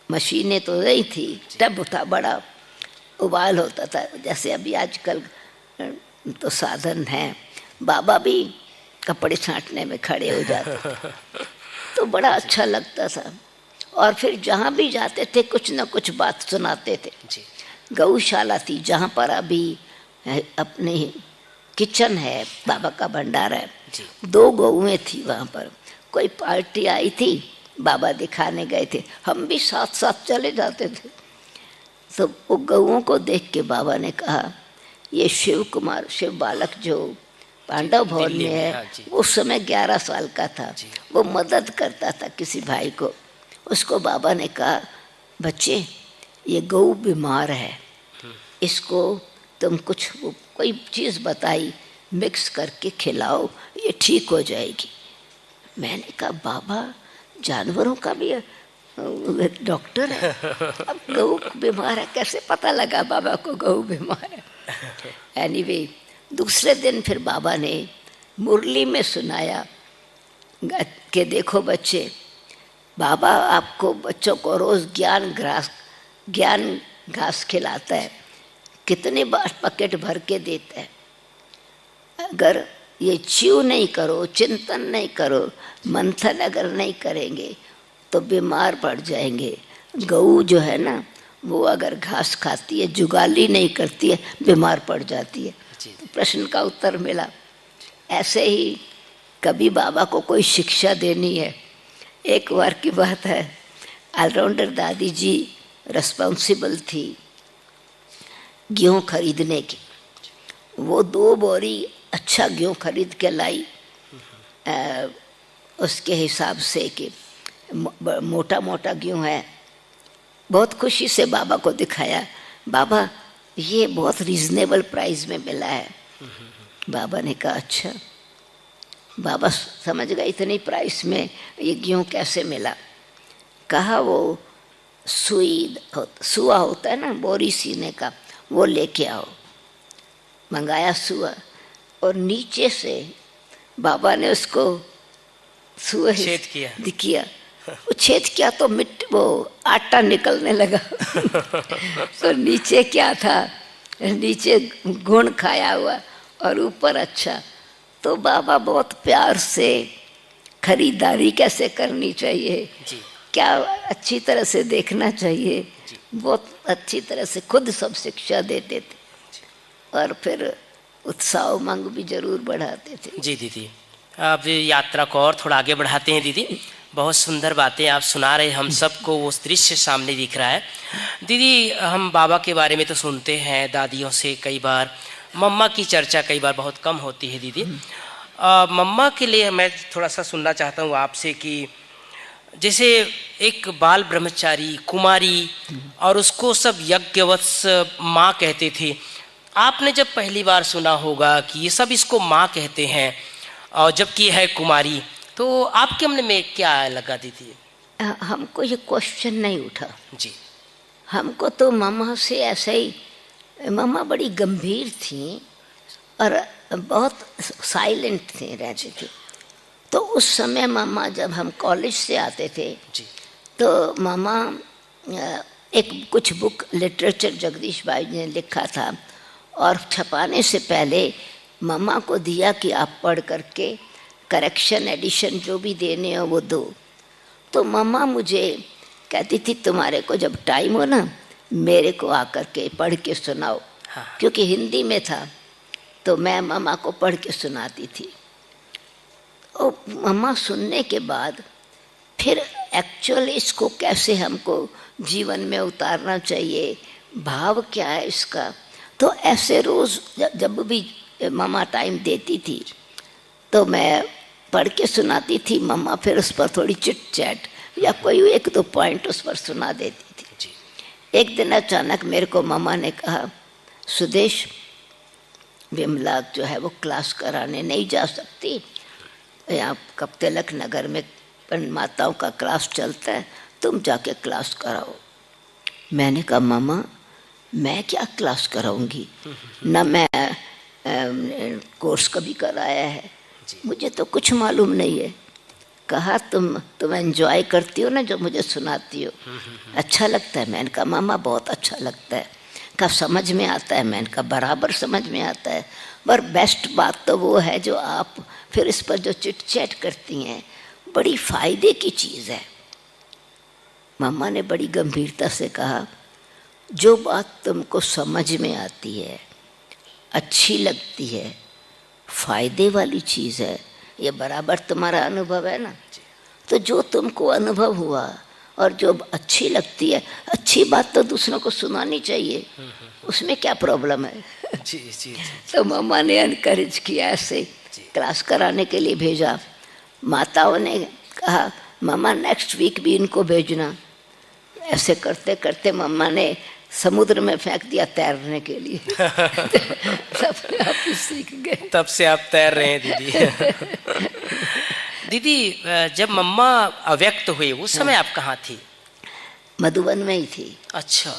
मशीनें तो नहीं थी, टब था, बड़ा उबाल होता था। जैसे अभी आजकल तो साधन है, बाबा भी कपड़े छांटने में खड़े हो जाते थे। तो बड़ा अच्छा लगता था। और फिर जहाँ भी जाते थे कुछ न कुछ बात सुनाते थे। गौशाला थी जहाँ पर अभी अपने किचन है, बाबा का भंडारा है, 2 गौएं थी वहाँ पर। कोई पार्टी आई थी, बाबा दिखाने गए थे, हम भी साथ साथ चले जाते थे। तो वो गौओं को देख के बाबा ने कहा, ये शिव बालक जो पांडव भवन दिल्ली में में, है। हाँ जी। उस समय 11 साल का था। वो मदद करता था किसी भाई को। उसको बाबा ने कहा, बच्चे ये गऊ बीमार है, इसको तुम कुछ कोई चीज़ बताई मिक्स करके खिलाओ, ये ठीक हो जाएगी। मैंने कहा, बाबा जानवरों का भी डॉक्टर है, अब गऊ बीमार है कैसे पता लगा बाबा को गऊ बीमार है। एनीवे दूसरे दिन फिर बाबा ने मुरली में सुनाया कि देखो बच्चे, बाबा आपको बच्चों को रोज़ ज्ञान घास खिलाता है, कितने बार पकेट भर के देता है। अगर ये च्यू नहीं करो, चिंतन नहीं करो, मंथन अगर नहीं करेंगे तो बीमार पड़ जाएंगे। गऊ जो है ना, वो अगर घास खाती है, जुगाली नहीं करती है, बीमार पड़ जाती है। तो प्रश्न का उत्तर मिला। ऐसे ही कभी बाबा को कोई शिक्षा देनी है। एक बार की बात है, ऑलराउंडर दादी जी रिस्पॉन्सिबल थी गेहूँ खरीदने की। वो 2 बोरी अच्छा गेहूँ खरीद के लाई, उसके हिसाब से कि मोटा मोटा गेहूँ है। बहुत खुशी से बाबा को दिखाया, बाबा ये बहुत रीजनेबल प्राइस में मिला है। बाबा ने कहा, अच्छा। बाबा समझ गए इतनी प्राइस में ये गेहूँ कैसे मिला। कहा, वो सुआ होता है ना बोरी सीने का, वो लेके आओ। मंगाया सुआ, और नीचे से बाबा ने उसको सुए छेद किया। वो छेद किया तो वो आटा निकलने लगा। तो नीचे क्या था, नीचे गुण खाया हुआ और ऊपर अच्छा। तो बाबा बहुत प्यार से खरीदारी कैसे करनी चाहिए, क्या अच्छी तरह से देखना चाहिए, बहुत अच्छी तरह से खुद सब शिक्षा देते थे। और फिर उत्साह उमंग भी जरूर बढ़ाते थे। जी दीदी, अब यात्रा को और थोड़ा आगे बढ़ाते हैं दीदी। बहुत सुंदर बातें आप सुना रहे, हम सबको वो दृश्य सामने दिख रहा है। दीदी, हम बाबा के बारे में तो सुनते हैं दादियों से कई बार, मम्मा की चर्चा कई बार बहुत कम होती है दीदी। मम्मा के लिए मैं थोड़ा सा सुनना चाहता हूँ आपसे कि जैसे एक बाल ब्रह्मचारी कुमारी और उसको सब यज्ञवत्स माँ कहते थे, आपने जब पहली बार सुना होगा कि ये सब इसको माँ कहते हैं और जबकि है कुमारी, तो आपके मन में क्या लगा दीदी? हमको ये क्वेश्चन नहीं उठा जी। हमको तो मामा से ऐसा ही, मामा बड़ी गंभीर थी और बहुत साइलेंट थी, रहती थी। तो उस समय मामा जब हम कॉलेज से आते थे जी। तो मामा एक कुछ बुक लिटरेचर जगदीश भाई ने लिखा था और छपाने से पहले मामा को दिया कि आप पढ़ करके करेक्शन एडिशन जो भी देने हो वो दो। तो मामा मुझे कहती थी, तुम्हारे को जब टाइम हो ना मेरे को आकर के पढ़ के सुनाओ। हाँ। क्योंकि हिंदी में था तो मैं मामा को पढ़ के सुनाती थी। और मामा सुनने के बाद फिर एक्चुअली इसको कैसे हमको जीवन में उतारना चाहिए, भाव क्या है इसका, तो ऐसे रोज़ जब भी मामा टाइम देती थी तो मैं पढ़ के सुनाती थी। मामा फिर उस पर थोड़ी चिट चैट या कोई 1-2 पॉइंट उस पर सुना देती थी। जी। एक दिन अचानक मेरे को मामा ने कहा, सुदेश विमला जो है वो क्लास कराने नहीं जा सकती, यहाँ कब तिलक नगर में माताओं का क्लास चलता है, तुम जाके क्लास कराओ। मैंने कहा, मामा मैं क्या क्लास कराऊंगी, ना मैं कोर्स कभी कराया है, मुझे तो कुछ मालूम नहीं है। कहा, तुम एंजॉय करती हो ना जो मुझे सुनाती हो, अच्छा लगता है। मैंने कहा, मामा बहुत अच्छा लगता है। कहा, समझ में आता है। मैंने कहा, बराबर समझ में आता है, पर बेस्ट बात तो वो है जो आप फिर इस पर जो चिट चैट करती हैं, बड़ी फायदे की चीज़ है। मामा ने बड़ी गंभीरता से कहा, जो बात तुमको समझ में आती है, अच्छी लगती है, फायदे वाली चीज़ है, ये बराबर तुम्हारा अनुभव है ना। तो जो तुमको अनुभव हुआ और जो अच्छी लगती है, अच्छी बात तो दूसरों को सुनानी चाहिए, उसमें क्या प्रॉब्लम है। जी जी, जी। तो मामा ने एनकरेज किया ऐसे। क्लास कराने के लिए भेजा। माताओं ने कहा मम्मा नेक्स्ट वीक भी इनको भेजना। ऐसे करते करते मम्मा ने समुद्र में फेंक दिया तैरने के लिए। तब आप ही सीख गए। तब से आप तैर रहे हैं दीदी। दीदी जब मम्मा अव्यक्त हुई उस समय आप कहाँ थी? मधुबन में ही थी। अच्छा।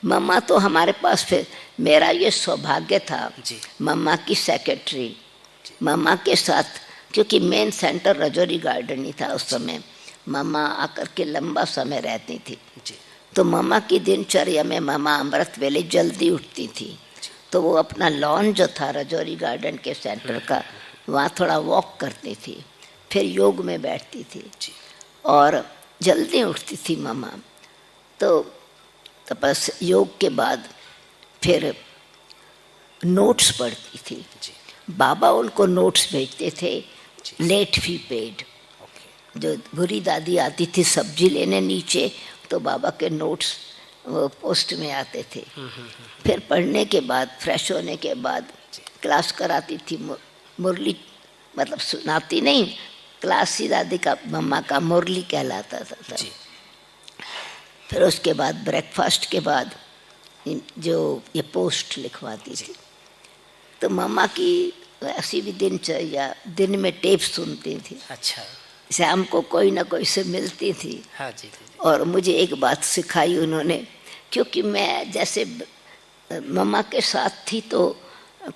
मम्मा तो हमारे पास, फिर मेरा ये सौभाग्य था जी। मम्मा की सेक्रेटरी मम्मा के साथ, क्योंकि मेन सेंटर रजौरी गार्डन ही था उस समय। मम्मा आकर के लंबा समय रहती थी जी। तो मम्मा की दिनचर्या में मम्मा अमृत वेले जल्दी उठती थी, तो वो अपना लॉन जो था रजौरी गार्डन के सेंटर का, वहाँ थोड़ा वॉक करती थी, फिर योग में बैठती थी और जल्दी उठती थी मम्मा। तो बस योग के बाद फिर नोट्स पढ़ती थी। बाबा उनको नोट्स भेजते थे, लेट फी पेड। जो बुरी दादी आती थी सब्जी लेने नीचे, तो बाबा के नोट्स वो पोस्ट में आते थे। फिर पढ़ने के बाद, फ्रेश होने के बाद क्लास कराती थी। मुरली मतलब सुनाती नहीं, क्लास ही दादी का मम्मा का मुरली कहलाता था। फिर उसके बाद ब्रेकफास्ट के बाद जो ये पोस्ट लिखवाती थी। तो मम्मा की ऐसी भी दिनचर्या, दिन में टेप सुनती थी। अच्छा। शाम को कोई ना कोई से मिलती थी। हाँ जी। और मुझे एक बात सिखाई उन्होंने, क्योंकि मैं जैसे मम्मा के साथ थी तो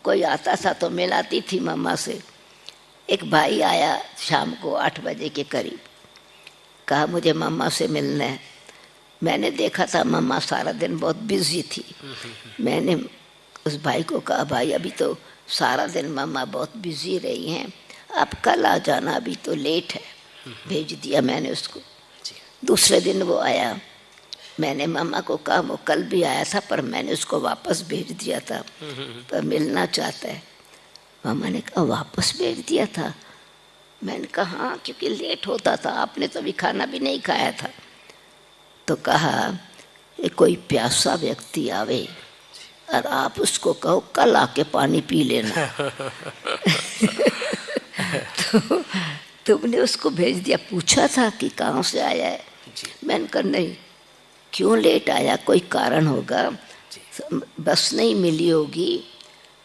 कोई आता था तो मिलाती थी मम्मा से। एक भाई आया शाम को 8 बजे के करीब, कहा मुझे मम्मा से मिलना है। मैंने देखा था मम्मा सारा दिन बहुत बिजी थी। मैंने उस भाई को कहा भाई अभी तो सारा दिन मम्मा बहुत बिजी रही हैं, आप कल आ जाना, अभी तो लेट है। भेज दिया मैंने उसको। दूसरे दिन वो आया, मैंने मम्मा को कहा, वो कल भी आया था पर मैंने उसको वापस भेज दिया था, पर मिलना चाहता है। मम्मा ने कहा वापस भेज दिया था? मैंने कहा हाँ, क्योंकि लेट होता था, आपने तो अभी खाना भी नहीं खाया था। तो कहा कोई प्यासा व्यक्ति आवे और आप उसको कहो कल आके पानी पी लेना। तो तुमने उसको भेज दिया। पूछा था कि कहाँ से आया है? मैंने कहा नहीं, क्यों लेट आया, कोई कारण होगा, बस नहीं मिली होगी,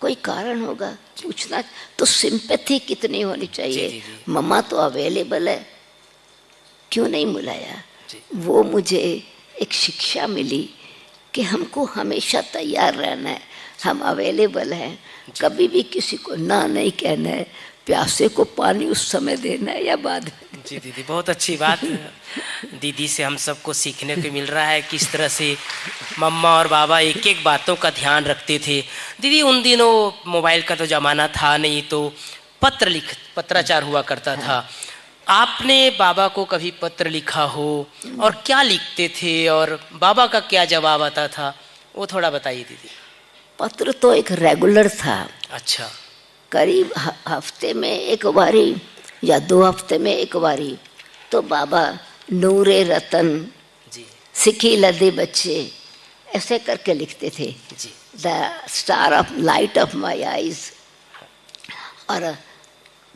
कोई कारण होगा, पूछना। तो सिंपैथी कितनी होनी चाहिए। मम्मा तो अवेलेबल है, क्यों नहीं बुलाया? वो मुझे एक शिक्षा मिली कि हमको हमेशा तैयार रहना है, हम अवेलेबल हैं, कभी भी किसी को ना नहीं कहना है, प्यासे को पानी उस समय देना है या बाद में। जी दीदी, बहुत अच्छी बात दीदी से हम सबको सीखने को मिल रहा है, किस तरह से मम्मा और बाबा एक एक बातों का ध्यान रखते थे। दीदी उन दिनों मोबाइल का तो ज़माना था नहीं, तो पत्राचार हुआ करता था। आपने बाबा को कभी पत्र लिखा हो और क्या लिखते थे और बाबा का क्या जवाब आता था, वो थोड़ा बताइए दीदी। पत्र तो एक रेगुलर था। अच्छा। करीब हफ्ते में एक बारी या 2 हफ्ते में एक बारी तो बाबा नूरे रतन जी, सिखी लदे बच्चे ऐसे करके लिखते थे। जी। The star of light of my eyes. और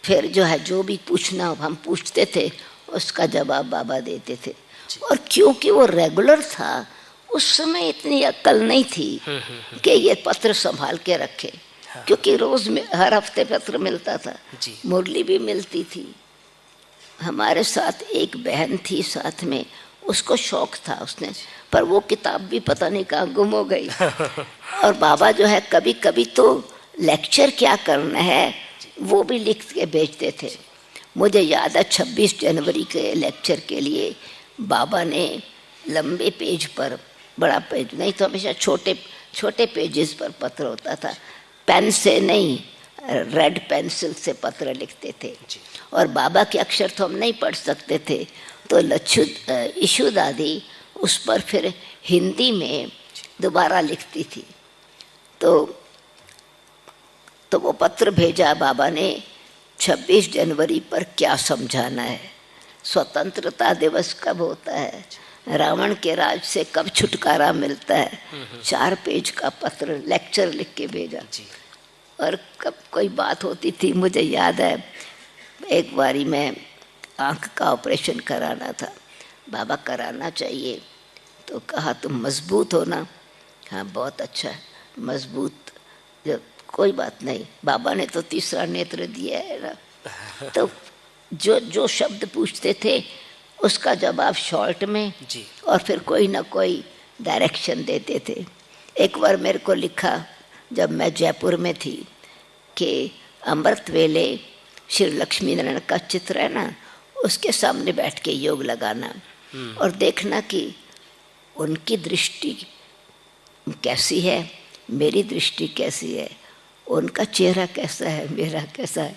फिर जो है जो भी पूछना हम पूछते थे उसका जवाब बाबा देते थे। और क्योंकि वो रेगुलर था, उस समय इतनी अक्ल नहीं थी कि ये पत्र संभाल के रखे। हाँ। क्योंकि रोज में हर हफ्ते पत्र मिलता था, मुरली भी मिलती थी। हमारे साथ एक बहन थी साथ में, उसको शौक था उसने, पर वो किताब भी पता नहीं कहाँ गुम हो गई। और बाबा जो है कभी कभी तो लेक्चर क्या करना है वो भी लिख के भेजते थे। मुझे याद है 26 जनवरी के लेक्चर के लिए बाबा ने लंबे पेज पर, बड़ा पेज नहीं तो हमेशा छोटे छोटे पेजेस पर पत्र होता था, पेन से नहीं रेड पेंसिल से पत्र लिखते थे। और बाबा के अक्षर तो हम नहीं पढ़ सकते थे, तो ईशु दादी उस पर फिर हिंदी में दोबारा लिखती थी। तो वो पत्र भेजा बाबा ने, 26 जनवरी पर क्या समझाना है, स्वतंत्रता दिवस कब होता है, रावण के राज से कब छुटकारा मिलता है। 4 पेज का पत्र लेक्चर लिख के भेजा। और कब कोई बात होती थी, मुझे याद है एक बारी मैं आँख का ऑपरेशन कराना था, बाबा कराना चाहिए, तो कहा तुम मजबूत हो ना? हाँ बहुत अच्छा है, मजबूत, जब कोई बात नहीं, बाबा ने तो तीसरा नेत्र दिया है ना। तो जो जो शब्द पूछते थे उसका जवाब शॉर्ट में जी। और फिर कोई ना कोई डायरेक्शन देते थे। एक बार मेरे को लिखा जब मैं जयपुर में थी कि अमृत वेले श्री लक्ष्मी नारायण का चित्र है ना, उसके सामने बैठ के योग लगाना और देखना कि उनकी दृष्टि कैसी है, मेरी दृष्टि कैसी है, उनका चेहरा कैसा है, मेरा कैसा है,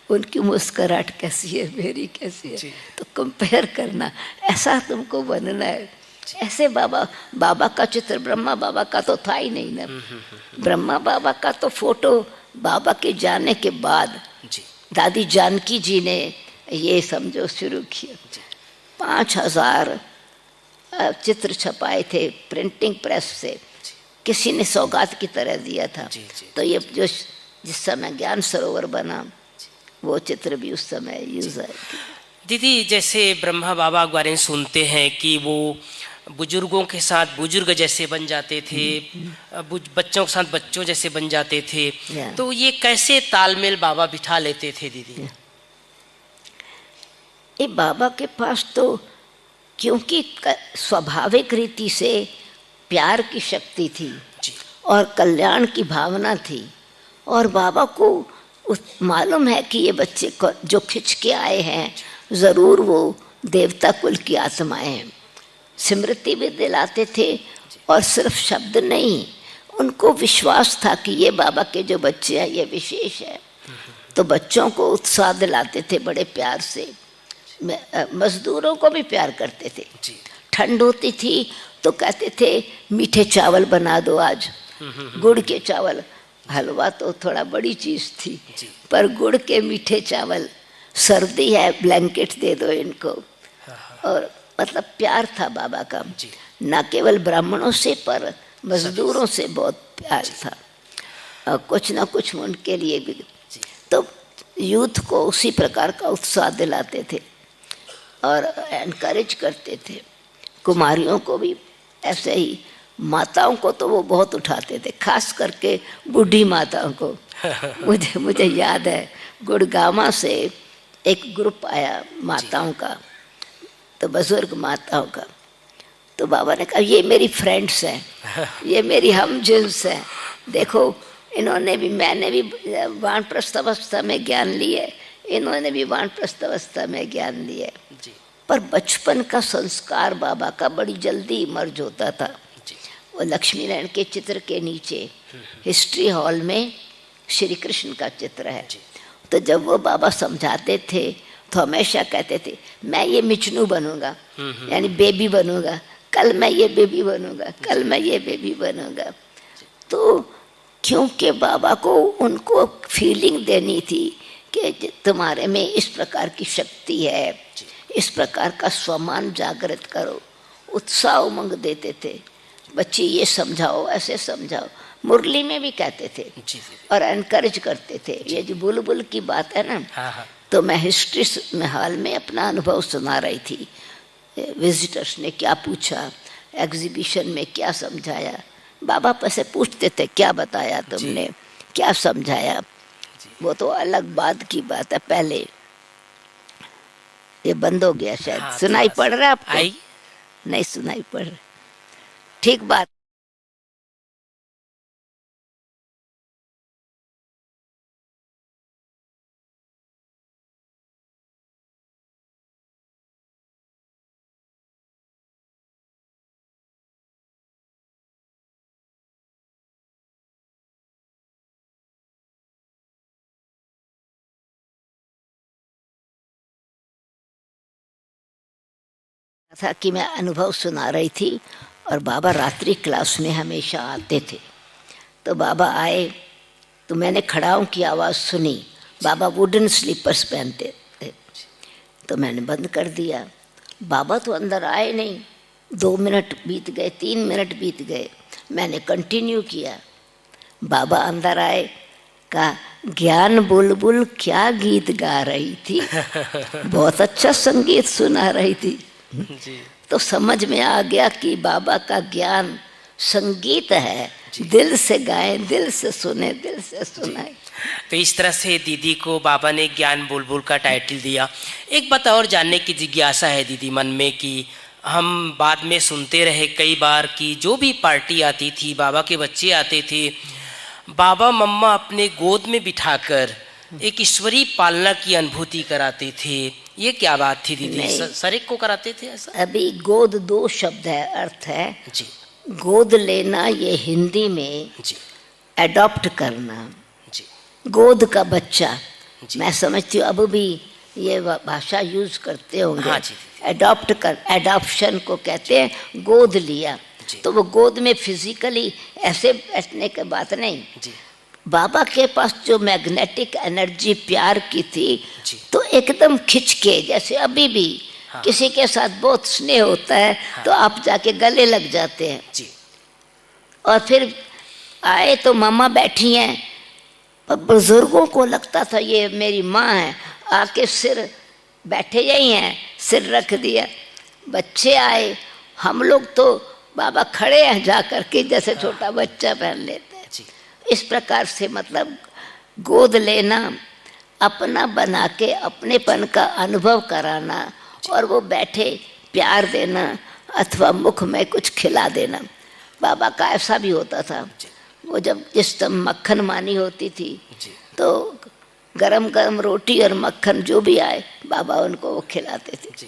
उनकी मुस्कुराहट कैसी है, मेरी कैसी है, तो कंपेयर करना, ऐसा तुमको बनना है। ऐसे बाबा का चित्र, ब्रह्मा बाबा का तो था ही नहीं ना। ब्रह्मा बाबा का तो फोटो बाबा के जाने के बाद दादी जानकी जी ने ये समझो शुरू किया। 5000 चित्र छपाए थे प्रिंटिंग प्रेस से, किसी ने सौगात की तरह दिया था। तो ये जो जिस समय ज्ञान सरोवर बना वो चित्र भी उस समय यूज है। दीदी, जैसे ब्रह्मा बाबा के बारे में सुनते हैं कि वो बुजुर्गों के साथ बुजुर्ग जैसे बन जाते थे, बच्चों के साथ बच्चों जैसे बन जाते थे, तो ये कैसे तालमेल बाबा बिठा लेते थे दीदी? ये बाबा के पास तो क्योंकि स्वाभाविक रीति से प्यार की शक्ति थी और कल्याण की भावना थी, और बाबा को मालूम है कि ये बच्चे को जो खिंच के आए हैं ज़रूर वो देवता कुल की आत्माएं हैं। स्मृति भी दिलाते थे और सिर्फ शब्द नहीं, उनको विश्वास था कि ये बाबा के जो बच्चे हैं ये विशेष है, तो बच्चों को उत्साह दिलाते थे बड़े प्यार से। मजदूरों को भी प्यार करते थे। ठंड होती थी तो कहते थे मीठे चावल बना दो आज, गुड़ के चावल। हलवा तो थोड़ा बड़ी चीज़ थी, पर गुड़ के मीठे चावल, सर्दी है ब्लैंकेट दे दो इनको। और मतलब प्यार था बाबा का, न केवल ब्राह्मणों से पर मजदूरों से बहुत प्यार था, और कुछ ना कुछ उनके लिए भी। तो यूथ को उसी प्रकार का उत्साह दिलाते थे और एनकरेज करते थे। कुमारियों को भी ऐसे ही, माताओं को तो वो बहुत उठाते थे, खास करके बूढ़ी माताओं को। मुझे याद है गुड़गामा से एक ग्रुप आया माताओं का, तो बुजुर्ग माताओं का, तो बाबा ने कहा ये मेरी फ्रेंड्स हैं, ये मेरी हम जिन्स हैं, देखो इन्होंने भी, मैंने भी वानप्रस्थ अवस्था में ज्ञान लिए, इन्होंने भी वानप्रस्थ अवस्था में ज्ञान लिए। पर बचपन का संस्कार बाबा का बड़ी जल्दी इमर्ज होता था। वो लक्ष्मी नारायण के चित्र के नीचे हिस्ट्री हॉल में श्री कृष्ण का चित्र है, तो जब वो बाबा समझाते थे तो हमेशा कहते थे मैं ये मिचनू बनूंगा, यानी बेबी बनूंगा, कल मैं ये बेबी बनूंगा, कल मैं ये बेबी बनूंगा। तो क्योंकि बाबा को उनको फीलिंग देनी थी कि तुम्हारे में इस प्रकार की शक्ति है, इस प्रकार का स्वमान जागृत करो, उत्साह उमंग देते थे। बच्चे ये समझाओ, ऐसे समझाओ, मुरली में भी कहते थे और एनकरेज करते थे। ये जो बुलबुल की बात है ना, तो मैं हिस्ट्री में हाल में अपना अनुभव सुना रही थी, विजिटर्स ने क्या पूछा, एग्जीबिशन में क्या समझाया, बाबा पैसे पूछते थे क्या बताया तुमने, क्या समझाया। वो तो अलग बात की बात है। पहले ये बंद हो गया शायद, सुनाई पड़ रहा है आपको? नहीं सुनाई पड़ रहा, ठीक बात। था कि मैं अनुभव सुना रही थी और बाबा रात्रि क्लास में हमेशा आते थे। तो बाबा आए तो मैंने खड़ाओं की आवाज़ सुनी, बाबा वुडन स्लीपर्स पहनते थे, तो मैंने बंद कर दिया। बाबा तो अंदर आए नहीं, 2 मिनट बीत गए, 3 मिनट बीत गए, मैंने कंटिन्यू किया। बाबा अंदर आए कहा ज्ञान बुलबुल क्या गीत गा रही थी, बहुत अच्छा संगीत सुना रही थी। जी। तो समझ में आ गया कि बाबा का ज्ञान संगीत है, दिल से गाएं, दिल से सुने, दिल से सुनाए। तो इस तरह से दीदी को बाबा ने ज्ञान बुलबुल का टाइटल दिया। एक बात और जानने की जिज्ञासा है दीदी मन में कि हम बाद में सुनते रहे कई बार कि जो भी पार्टी आती थी, बाबा के बच्चे आते थे, बाबा मम्मा अपने गोद में बिठाकर एक ईश्वरीय पालना की अनुभूति कराते थे। ये क्या बात थी दीदी? सर को कराते थे ऐसा? अभी गोद दो शब्द है, अर्थ है जी। गोद लेना, ये हिंदी में जी। एडॉप्ट करना, जी। गोद का बच्चा। जी। मैं समझती हूँ अब भी ये भाषा यूज करते होंगे। हाँ जी। एडॉप्ट कर, एडॉप्शन को कहते हैं गोद लिया। तो वो गोद में फिजिकली ऐसे बैठने की बात नहीं। जी। बाबा के पास जो मैग्नेटिक एनर्जी प्यार की थी, तो एकदम खिंच के, जैसे अभी भी हाँ। किसी के साथ बहुत स्नेह होता है, हाँ। तो आप जाके गले लग जाते हैं। जी। और फिर आए तो मम्मा बैठी हैं, पर बुजुर्गों को लगता था ये मेरी माँ है, आके सिर बैठे यही हैं, सिर रख दिया। बच्चे आए, हम लोग तो बाबा खड़े हैं जा करके, जैसे छोटा बच्चा पहन लेते हैं। इस प्रकार से मतलब गोद लेना, अपना बना के अपनेपन का अनुभव कराना, और वो बैठे प्यार देना अथवा मुख में कुछ खिला देना। बाबा का ऐसा भी होता था, वो जब जिस टाइम मक्खन मानी होती थी तो गरम गरम रोटी और मक्खन जो भी आए बाबा उनको वो खिलाते थे।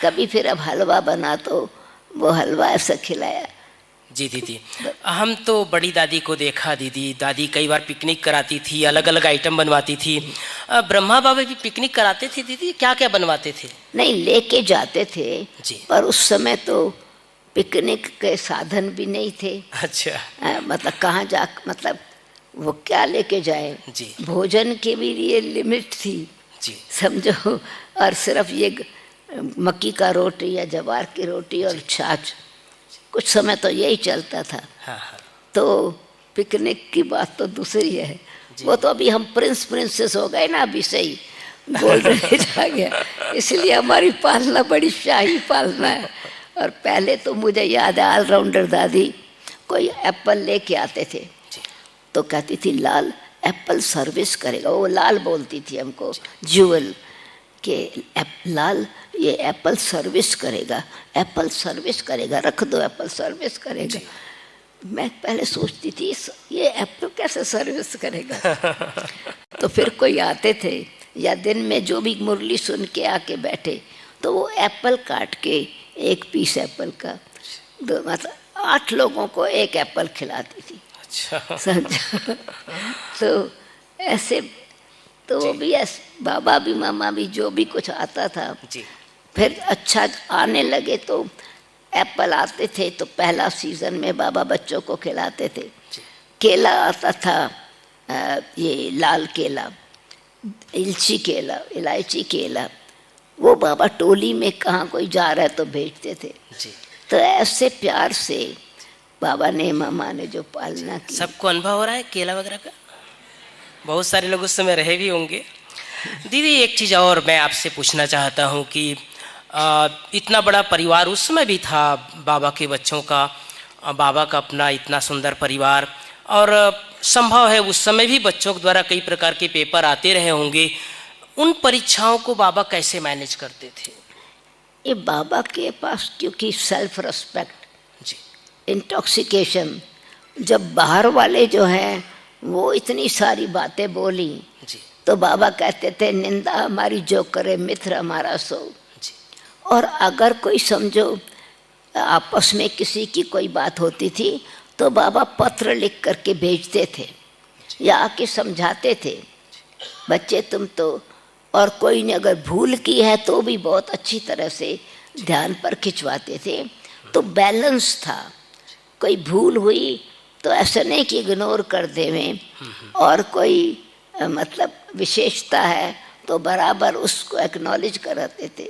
कभी फिर अब हलवा बना तो वो हलवा ऐसा खिलाया। जी दीदी, हम तो बड़ी दादी को देखा दीदी, दादी कई बार पिकनिक कराती थी, अलग अलग आइटम बनवाती थी। ब्रह्मा बाबा भी पिकनिक कराते थे दीदी? क्या क्या बनवाते थे? नहीं, लेके जाते थे जी। पर उस समय तो पिकनिक के साधन भी नहीं थे। अच्छा। मतलब कहाँ जा, मतलब वो क्या लेके जाए? जी। भोजन के भी लिए लिमिट थी। जी। समझो, और सिर्फ ये मक्की का रोटी या जवार की रोटी और छाछ, कुछ समय तो यही चलता था। हाँ हाँ। तो पिकनिक की बात तो दूसरी है। वो तो अभी हम प्रिंस प्रिंसेस हो गए ना, अभी सही गोल्डन एज आ गया, इसलिए हमारी पालना बड़ी शाही पालना है। और पहले तो मुझे याद है ऑलराउंडर दादी कोई एप्पल लेके आते थे तो कहती थी लाल एप्पल सर्विस करेगा। वो लाल बोलती थी हमको, ज्यूअल के लाल ये एप्पल सर्विस करेगा, एप्पल सर्विस करेगा, रख दो एप्पल सर्विस करेगा। मैं पहले सोचती थी ये एप्पल कैसे सर्विस करेगा। तो फिर कोई आते थे या दिन में जो भी मुरली सुन के आके बैठे तो वो एप्पल काट के एक पीस एप्पल का मतलब 8 लोगों को एक एप्पल खिलाती थी। अच्छा। समझा। तो ऐसे तो वो भी ऐसे बाबा भी मामा भी जो भी कुछ आता था जी। फिर अच्छा आने लगे तो एप्पल आते थे तो पहला सीजन में बाबा बच्चों को खिलाते थे। केला आता था, ये लाल केला, इलची केला, इलायची केला, वो बाबा टोली में कहाँ कोई जा रहा है तो भेजते थे। जी। तो ऐसे प्यार से बाबा ने मामा ने जो पालना की। सबको अनुभव हो रहा है केला वगैरह का? बहुत सारे लोग उस समय रहे भी होंगे। दीदी एक चीज़ और मैं आपसे पूछना चाहता हूँ कि इतना बड़ा परिवार उस समय भी था बाबा के बच्चों का, बाबा का अपना इतना सुंदर परिवार, और संभव है उस समय भी बच्चों के द्वारा कई प्रकार के पेपर आते रहे होंगे। उन परीक्षाओं को बाबा कैसे मैनेज करते थे? ये बाबा के पास क्योंकि सेल्फ रिस्पेक्ट, जी, इंटॉक्सिकेशन, जब बाहर वाले जो हैं वो इतनी सारी बातें बोली जी, तो बाबा कहते थे निंदा हमारी जो करे मित्र हमारा सो। जी। और अगर कोई समझो आपस में किसी की कोई बात होती थी तो बाबा पत्र लिख करके भेजते थे या आके समझाते थे, बच्चे तुम तो, और कोई ने अगर भूल की है तो भी बहुत अच्छी तरह से ध्यान पर खिंचवाते थे। तो बैलेंस था, कोई भूल हुई तो ऐसा नहीं कि इग्नोर कर देवें, और कोई मतलब विशेषता है तो बराबर उसको एक्नॉलेज कराते थे।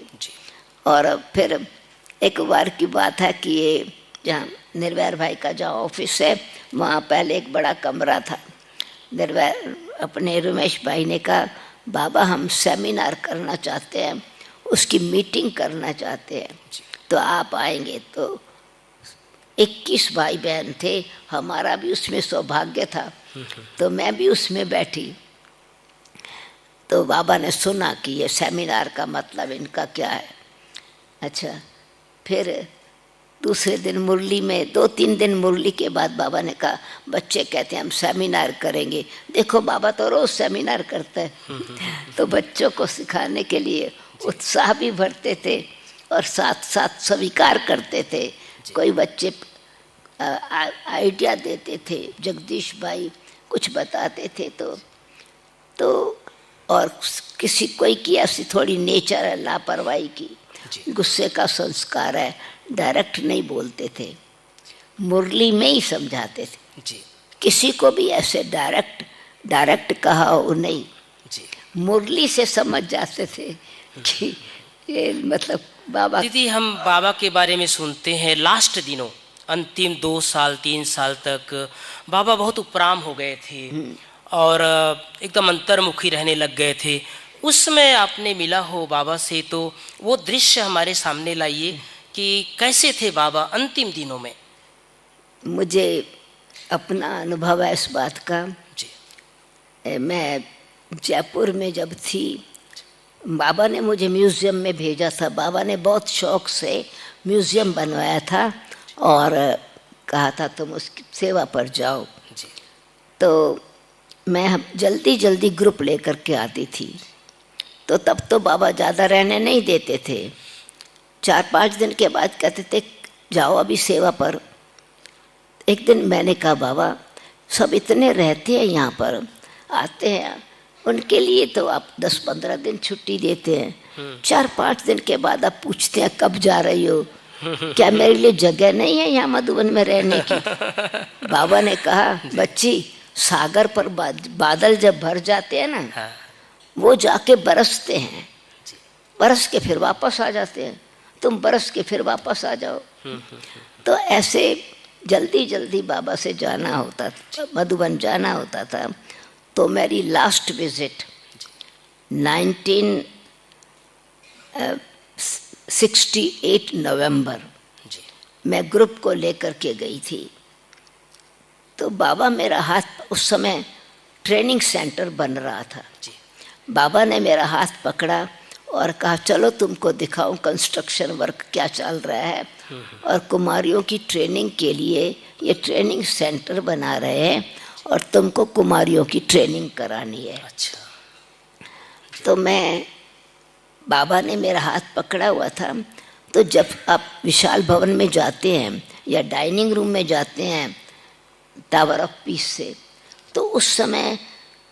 और फिर एक बार की बात है कि ये जहाँ निर्वैर भाई का जहाँ ऑफिस है वहाँ पहले एक बड़ा कमरा था, अपने रमेश भाई ने कहा बाबा हम सेमिनार करना चाहते हैं, उसकी मीटिंग करना चाहते हैं, तो आप आएंगे। तो 21 भाई बहन थे, हमारा भी उसमें सौभाग्य था, तो मैं भी उसमें बैठी। तो बाबा ने सुना कि ये सेमिनार का मतलब इनका क्या है। अच्छा, फिर दूसरे दिन मुरली में 2-3 दिन मुरली के बाद बाबा ने कहा बच्चे कहते हैं हम सेमिनार करेंगे। देखो बाबा तो रोज सेमिनार करते हैं। तो बच्चों को सिखाने के लिए उत्साह भी भरते थे और साथ साथ स्वीकार करते थे। कोई बच्चे आइडिया देते थे, जगदीश भाई कुछ बताते थे तो और किसी कोई की ऐसी थोड़ी नेचर है लापरवाही की, गुस्से का संस्कार है, डायरेक्ट नहीं बोलते थे, मुरली में ही समझाते थे जी। किसी को भी ऐसे डायरेक्ट कहा हो नहीं जी, मुरली से समझ जाते थे कि ये मतलब बाबा। दीदी हम बाबा के बारे में सुनते हैं लास्ट दिनों अंतिम 2 साल 3 साल तक बाबा बहुत उपराम हो गए थे और एकदम अंतर्मुखी रहने लग गए थे। उस समय आपने मिला हो बाबा से, तो वो दृश्य हमारे सामने लाइए कि कैसे थे बाबा अंतिम दिनों में। मुझे अपना अनुभव है इस बात का जी। मैं जयपुर में जब थी, बाबा ने मुझे म्यूज़ियम में भेजा था। बाबा ने बहुत शौक से म्यूज़ियम बनवाया था और कहा था तुम उसकी सेवा पर जाओ जी। तो मैं जल्दी ग्रुप लेकर के आती थी, तो तब तो बाबा ज़्यादा रहने नहीं देते थे। 4-5 दिन के बाद कहते थे जाओ अभी सेवा पर। एक दिन मैंने कहा बाबा सब इतने रहते हैं यहाँ पर, आते हैं, उनके लिए तो आप 10-15 दिन छुट्टी देते हैं, 4-5 दिन के बाद आप पूछते हैं कब जा रही हो, क्या मेरे लिए जगह नहीं है यहाँ मधुबन में रहने की। बाबा ने कहा बच्ची सागर पर बादल जब भर जाते हैं ना, वो जाके बरसते हैं, बरस के फिर वापस आ जाते हैं, तुम बरस के फिर वापस आ जाओ। तो ऐसे जल्दी बाबा से जाना होता था, मधुबन जाना होता था। तो मेरी लास्ट विजिट 1968 नवंबर मैं ग्रुप को लेकर के गई थी। तो बाबा मेरा हाथ, उस समय ट्रेनिंग सेंटर बन रहा था, बाबा ने मेरा हाथ पकड़ा और कहा चलो तुमको दिखाऊं कंस्ट्रक्शन वर्क क्या चल रहा है, और कुमारियों की ट्रेनिंग के लिए ये ट्रेनिंग सेंटर बना रहे हैं और तुमको कुमारियों की ट्रेनिंग करानी है। अच्छा। तो मैं, बाबा ने मेरा हाथ पकड़ा हुआ था। तो जब आप विशाल भवन में जाते हैं या डाइनिंग रूम में जाते हैं टावर ऑफ पीस से, तो उस समय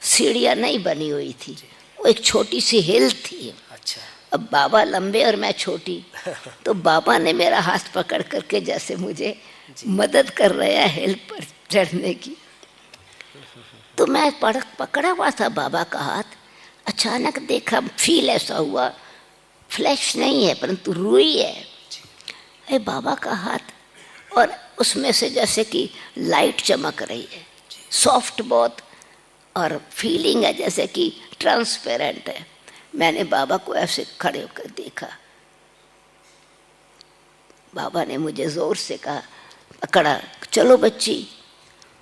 सीढ़ियाँ नहीं बनी हुई थी, वो एक छोटी सी हिल थी। अच्छा। अब बाबा लंबे और मैं छोटी, तो बाबा ने मेरा हाथ पकड़ करके जैसे मुझे मदद कर रहे हैं हिल पर चढ़ने की। तो मैं पकड़ा हुआ था बाबा का हाथ, अचानक देखा, फील ऐसा हुआ, फ्लैश नहीं है परंतु रुई है, अरे बाबा का हाथ, और उसमें से जैसे कि लाइट चमक रही है, सॉफ्ट बहुत, और फीलिंग है जैसे कि ट्रांसपेरेंट है। मैंने बाबा को ऐसे खड़े होकर देखा, बाबा ने मुझे जोर से कहा, पकड़ा, चलो बच्ची।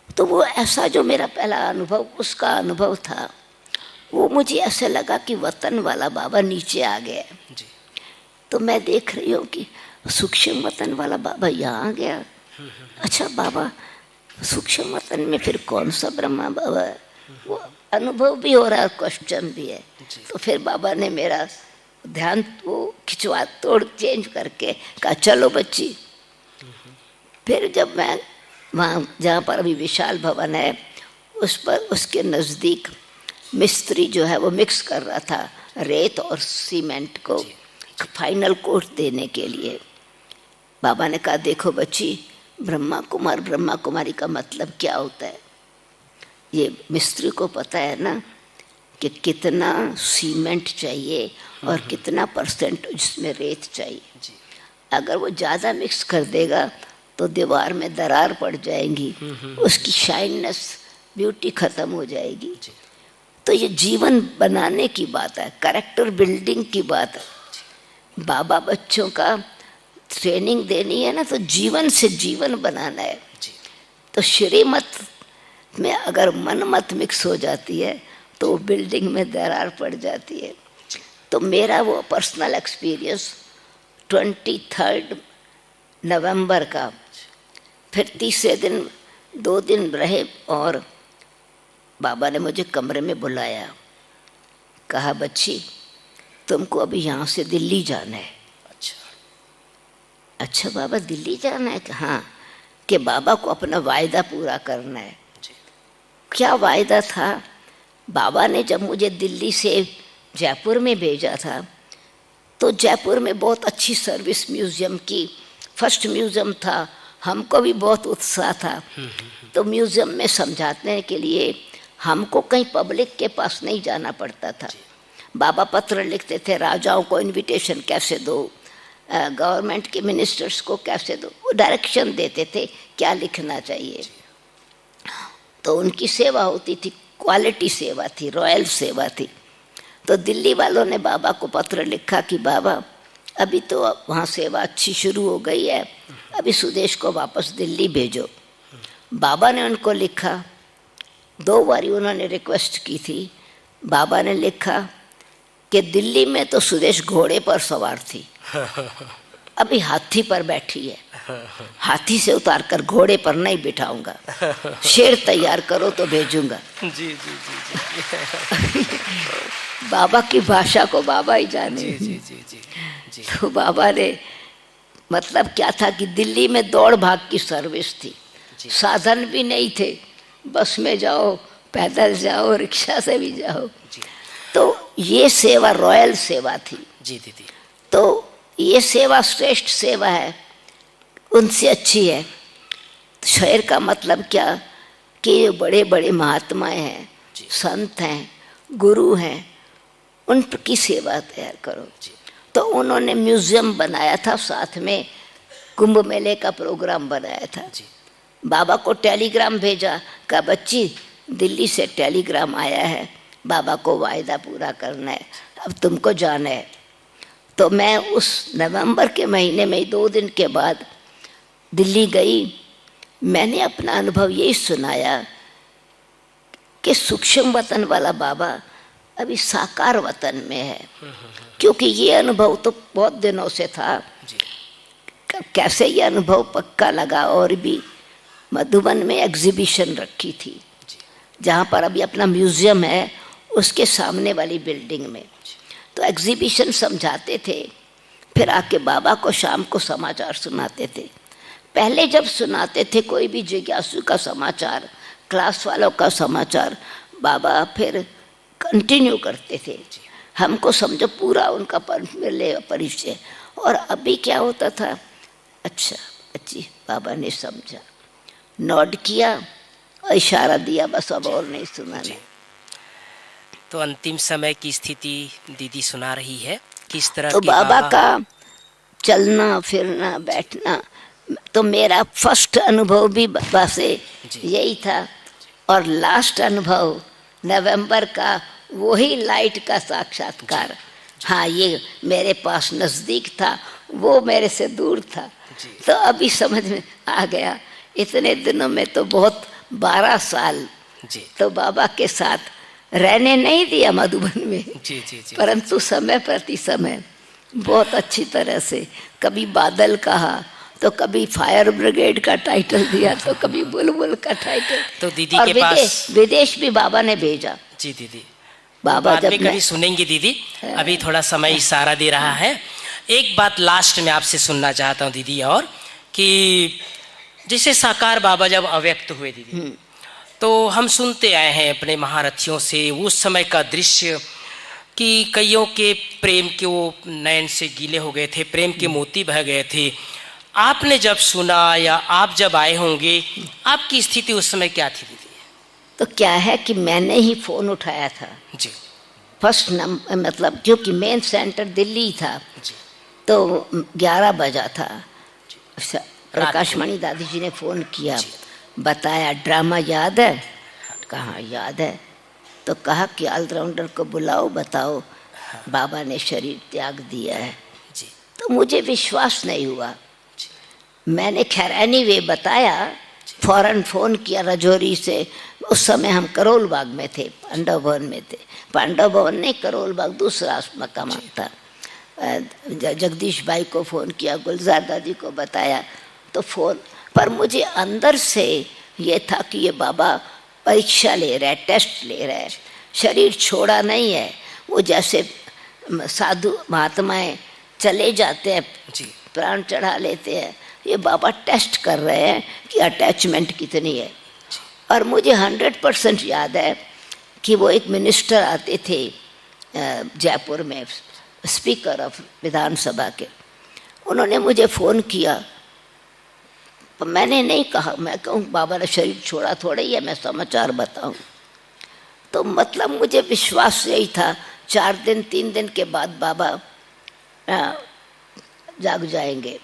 तो वो ऐसा जो मेरा पहला अनुभव, उसका अनुभव था, वो मुझे ऐसे लगा कि वतन वाला बाबा नीचे आ गया। तो मैं देख रही हूँ कि सूक्ष्म वतन वाला बाबा यहाँ आ गया। अच्छा बाबा सूक्ष्म वतन में फिर कौन सा ब्रह्मा बाबा है? वो अनुभव भी हो रहा है, क्वेश्चन भी है। तो फिर बाबा ने मेरा ध्यान वो खिंचवा तोड़ चेंज करके कहा चलो बच्ची। फिर जब मैं वहाँ जहाँ पर अभी विशाल भवन है उस पर, उसके नज़दीक मिस्त्री जो है वो मिक्स कर रहा था रेत और सीमेंट को फाइनल कोट देने के लिए। बाबा ने कहा देखो बच्ची, ब्रह्मा कुमार ब्रह्मा कुमारी का मतलब क्या होता है, ये मिस्त्री को पता है ना कि कितना सीमेंट चाहिए और कितना परसेंट जिसमें रेत चाहिए। अगर वो ज़्यादा मिक्स कर देगा तो दीवार में दरार पड़ जाएंगी, उसकी शाइननेस ब्यूटी खत्म हो जाएगी। तो ये जीवन बनाने की बात है, कैरेक्टर बिल्डिंग की बात है। बाबा बच्चों का ट्रेनिंग देनी है ना, तो जीवन से जीवन बनाना है। तो श्रीमत में अगर मन मत मिक्स हो जाती है तो वो बिल्डिंग में दरार पड़ जाती है। तो मेरा वो पर्सनल एक्सपीरियंस 23 नवंबर का, फिर तीसरे दिन 2 दिन रहे और बाबा ने मुझे कमरे में बुलाया, कहा बच्ची तुमको अभी यहाँ से दिल्ली जाना है। अच्छा बाबा दिल्ली जाना है? हाँ, कि बाबा को अपना वायदा पूरा करना है। क्या वायदा था? बाबा ने जब मुझे दिल्ली से जयपुर में भेजा था तो जयपुर में बहुत अच्छी सर्विस म्यूज़ियम की, फर्स्ट म्यूज़ियम था, हमको भी बहुत उत्साह था। तो म्यूज़ियम में समझाने के लिए हमको कहीं पब्लिक के पास नहीं जाना पड़ता था। बाबा पत्र लिखते थे, राजाओं को इनविटेशन कैसे दो, गवर्नमेंट के मिनिस्टर्स को कैसे दो, वो डायरेक्शन देते थे क्या लिखना चाहिए। तो उनकी सेवा होती थी, क्वालिटी सेवा थी, रॉयल सेवा थी। तो दिल्ली वालों ने बाबा को पत्र लिखा कि बाबा अभी तो वहाँ सेवा अच्छी शुरू हो गई है, अभी सुदेश को वापस दिल्ली भेजो। बाबा ने उनको लिखा, 2 बारी उन्होंने रिक्वेस्ट की थी। बाबा ने लिखा कि दिल्ली में तो सुदेश घोड़े पर सवार थी, अभी हाथी पर बैठी है, हाथी से उतार कर घोड़े पर नहीं बिठाऊंगा, शेर तैयार करो तो भेजूंगा। जी जी जी, जी। बाबा की भाषा को बाबा ही जाने। जी जी जी जी, जी। तो बाबा ने मतलब क्या था कि दिल्ली में दौड़ भाग की सर्विस थी, साधन भी नहीं थे, बस में जाओ, पैदल जाओ, रिक्शा से भी जाओ। तो ये सेवा रॉयल सेवा थी। जी दीदी। तो ये सेवा श्रेष्ठ सेवा है, उनसे अच्छी है। शहर का मतलब क्या कि बड़े बड़े महात्माएं हैं, संत हैं, गुरु हैं, उनकी सेवा तैयार करो। तो उन्होंने म्यूज़ियम बनाया था, साथ में कुंभ मेले का प्रोग्राम बनाया था। बाबा को टेलीग्राम भेजा, कहा बच्ची दिल्ली से टेलीग्राम आया है, बाबा को वायदा पूरा करना है, अब तुमको जाना है। तो मैं उस नवंबर के महीने में 2 दिन के बाद दिल्ली गई। मैंने अपना अनुभव यही सुनाया कि सूक्ष्म वतन वाला बाबा अभी साकार वतन में है, क्योंकि ये अनुभव तो बहुत दिनों से था। कैसे ये अनुभव पक्का लगा, और भी मधुबन में एग्जीबिशन रखी थी, जहाँ पर अभी अपना म्यूज़ियम है, उसके सामने वाली बिल्डिंग में। तो एग्जीबिशन समझाते थे, फिर आके बाबा को शाम को समाचार सुनाते थे। पहले जब सुनाते थे कोई भी जिज्ञासु का समाचार, क्लास वालों का समाचार, बाबा फिर कंटिन्यू करते थे, हमको समझो पूरा उनका परिचय। और अभी क्या होता था, अच्छा अच्छी बाबा ने समझा, नोट किया, इशारा दिया, बस अब और नहीं सुनाने। तो अंतिम समय की स्थिति दीदी सुना रही है, किस तरह तो बाबा का चलना फिरना बैठना, तो मेरा फर्स्ट अनुभव भी बाबा से यही था, और लास्ट अनुभव नवंबर का वही लाइट का साक्षात्कार। हाँ, ये मेरे पास नज़दीक था, वो मेरे से दूर था। तो अभी समझ में आ गया, इतने दिनों में तो बहुत 12 साल तो बाबा के साथ रहने नहीं दिया मधुबन में। जी, जी, जी, परंतु समय प्रति समय बहुत अच्छी तरह से, कभी बादल कहा तो कभी फायर ब्रिगेड का टाइटल दिया, तो कभी बुलबुल का टाइटल। तो दीदी के पास विदेश भी बाबा ने भेजा। जी दीदी, बाबा जब कभी सुनेंगे दीदी, अभी थोड़ा समय इशारा दे रहा है। एक बात लास्ट में आपसे सुनना चाहता हूँ दीदी, और कि जैसे साकार बाबा जब अव्यक्त हुए दीदी, तो हम सुनते आए हैं अपने महारथियों से उस समय का दृश्य कि कईयों के प्रेम के वो नयन से गीले हो गए थे, प्रेम के मोती बह गए थे। आपने जब सुना या आप जब आए होंगे, आपकी स्थिति उस समय क्या थी दीदी? तो क्या है कि मैंने ही फ़ोन उठाया था जी, फर्स्ट नंबर, मतलब क्योंकि मेन सेंटर दिल्ली था जी। तो 11 बजा था, प्रकाशमणि दादी जी ने फ़ोन किया, बताया ड्रामा याद है? कहाँ याद है। तो कहा कि ऑलराउंडर को बुलाओ, बताओ बाबा ने शरीर त्याग दिया है। जी तो मुझे विश्वास नहीं हुआ। मैंने खैर एनीवे बताया, फौरन फ़ोन किया रजौरी से। उस समय हम करोल बाग में थे, पांडव भवन में थे। पांडव भवन नहीं, करोल बाग दूसरा मकाम था। जगदीश भाई को फ़ोन किया, गुलजार दादी को बताया। तो फ़ोन पर मुझे अंदर से ये था कि ये बाबा परीक्षा ले रहे हैं, टेस्ट ले रहे हैं, शरीर छोड़ा नहीं है। वो जैसे साधु महात्माएं चले जाते हैं, प्राण चढ़ा लेते हैं, ये बाबा टेस्ट कर रहे हैं कि अटैचमेंट कितनी है। और मुझे 100% याद है कि वो एक मिनिस्टर आते थे जयपुर में, स्पीकर ऑफ विधानसभा के। उन्होंने मुझे फ़ोन किया, पर मैंने नहीं कहा, मैं कहूँ बाबा ने शरीर छोड़ा थोड़ा ही है, मैं समाचार बताऊँ। तो मतलब मुझे विश्वास यही था 4 दिन 3 दिन के बाद बाबा जाग जाएंगे।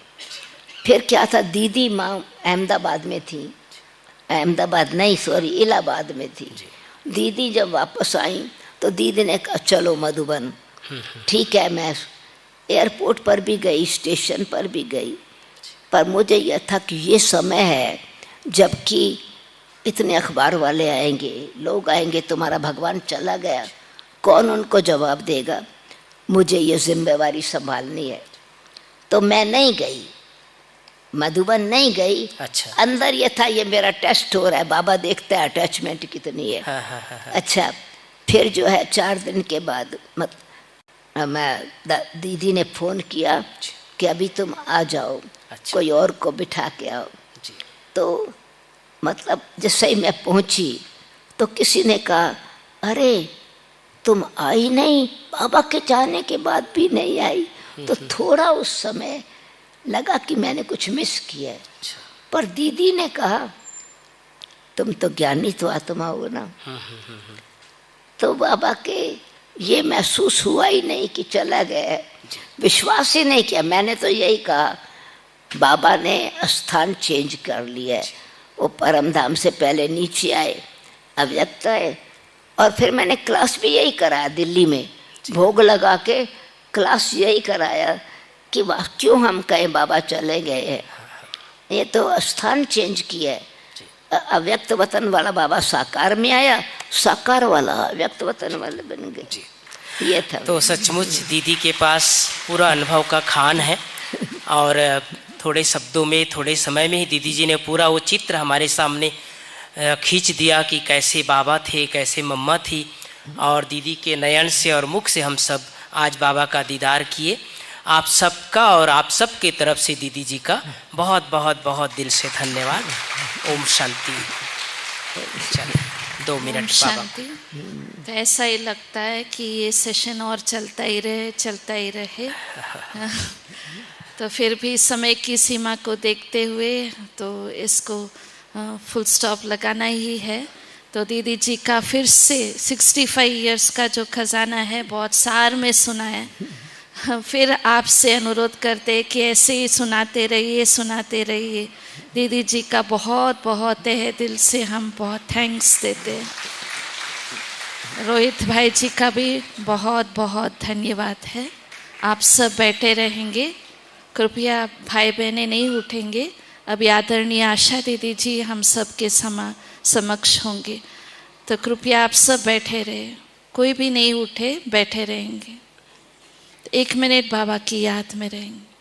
फिर क्या था, दीदी माँ अहमदाबाद में थी, अहमदाबाद नहीं सॉरी इलाहाबाद में थी। दीदी जब वापस आई तो दीदी ने कहा चलो मधुबन। ठीक है, मैं एयरपोर्ट पर भी गई, स्टेशन पर भी गई, पर मुझे यह था कि ये समय है जबकि इतने अखबार वाले आएंगे, लोग आएंगे, तुम्हारा भगवान चला गया, कौन उनको जवाब देगा, मुझे ये जिम्मेवारी संभालनी है। तो मैं नहीं गई, मधुबन नहीं गई। अच्छा। अंदर ये था ये मेरा टेस्ट हो रहा है, बाबा देखते हैं अटैचमेंट कितनी है। अच्छा, फिर जो है 4 दिन के बाद मैं दीदी ने फ़ोन किया कि अभी तुम आ जाओ। अच्छा। कोई और को बिठा के आओ जी। तो मतलब जैसे ही मैं पहुंची तो किसी ने कहा अरे तुम आई नहीं, बाबा के जाने के बाद भी नहीं आई। तो थोड़ा उस समय लगा कि मैंने कुछ मिस किया है। पर दीदी ने कहा तुम तो ज्ञानी तो आत्मा हो ना। तो बाबा के ये महसूस हुआ ही नहीं कि चला गया, विश्वास ही नहीं किया। मैंने तो यही कहा बाबा ने स्थान चेंज कर लिया है, वो परमधाम से पहले नीचे आए, अव्यक्त आए। और फिर मैंने क्लास भी यही कराया दिल्ली में, भोग लगा के क्लास यही कराया कि वाह क्यों हम कहें बाबा चले गए हैं, ये तो स्थान चेंज किया है। अव्यक्त वतन वाला बाबा साकार में आया, साकार वाला अव्यक्त वतन वाले बन गए। ये था। तो सचमुच दीदी के पास पूरा अनुभव का खान है और थोड़े शब्दों में थोड़े समय में ही दीदी जी ने पूरा वो चित्र हमारे सामने खींच दिया कि कैसे बाबा थे, कैसे मम्मा थी। और दीदी के नयन से और मुख से हम सब आज बाबा का दीदार किए। आप सबका और आप सब के तरफ से दीदी जी का बहुत बहुत बहुत दिल से धन्यवाद। ओम शांति। चलिए 2 मिनट बाबा। तो ऐसा ही लगता है कि ये सेशन और चलता ही रहे तो फिर भी समय की सीमा को देखते हुए तो इसको फुल स्टॉप लगाना ही है। तो दीदी जी का फिर से 65 इयर्स का जो खजाना है बहुत सार में सुना है। फिर आपसे अनुरोध करते हैं कि ऐसे ही सुनाते रहिए। दीदी जी का बहुत बहुत तहे दिल से हम बहुत थैंक्स देते हैं। रोहित भाई जी का भी बहुत बहुत धन्यवाद है। आप सब बैठे रहेंगे, कृपया भाई बहनें नहीं उठेंगे। अभी आदरणीय आशा दीदी जी हम सब के समक्ष होंगे, तो कृपया आप सब बैठे रहे, कोई भी नहीं उठे, बैठे रहेंगे। 1 मिनट बाबा की याद में रहेंगे।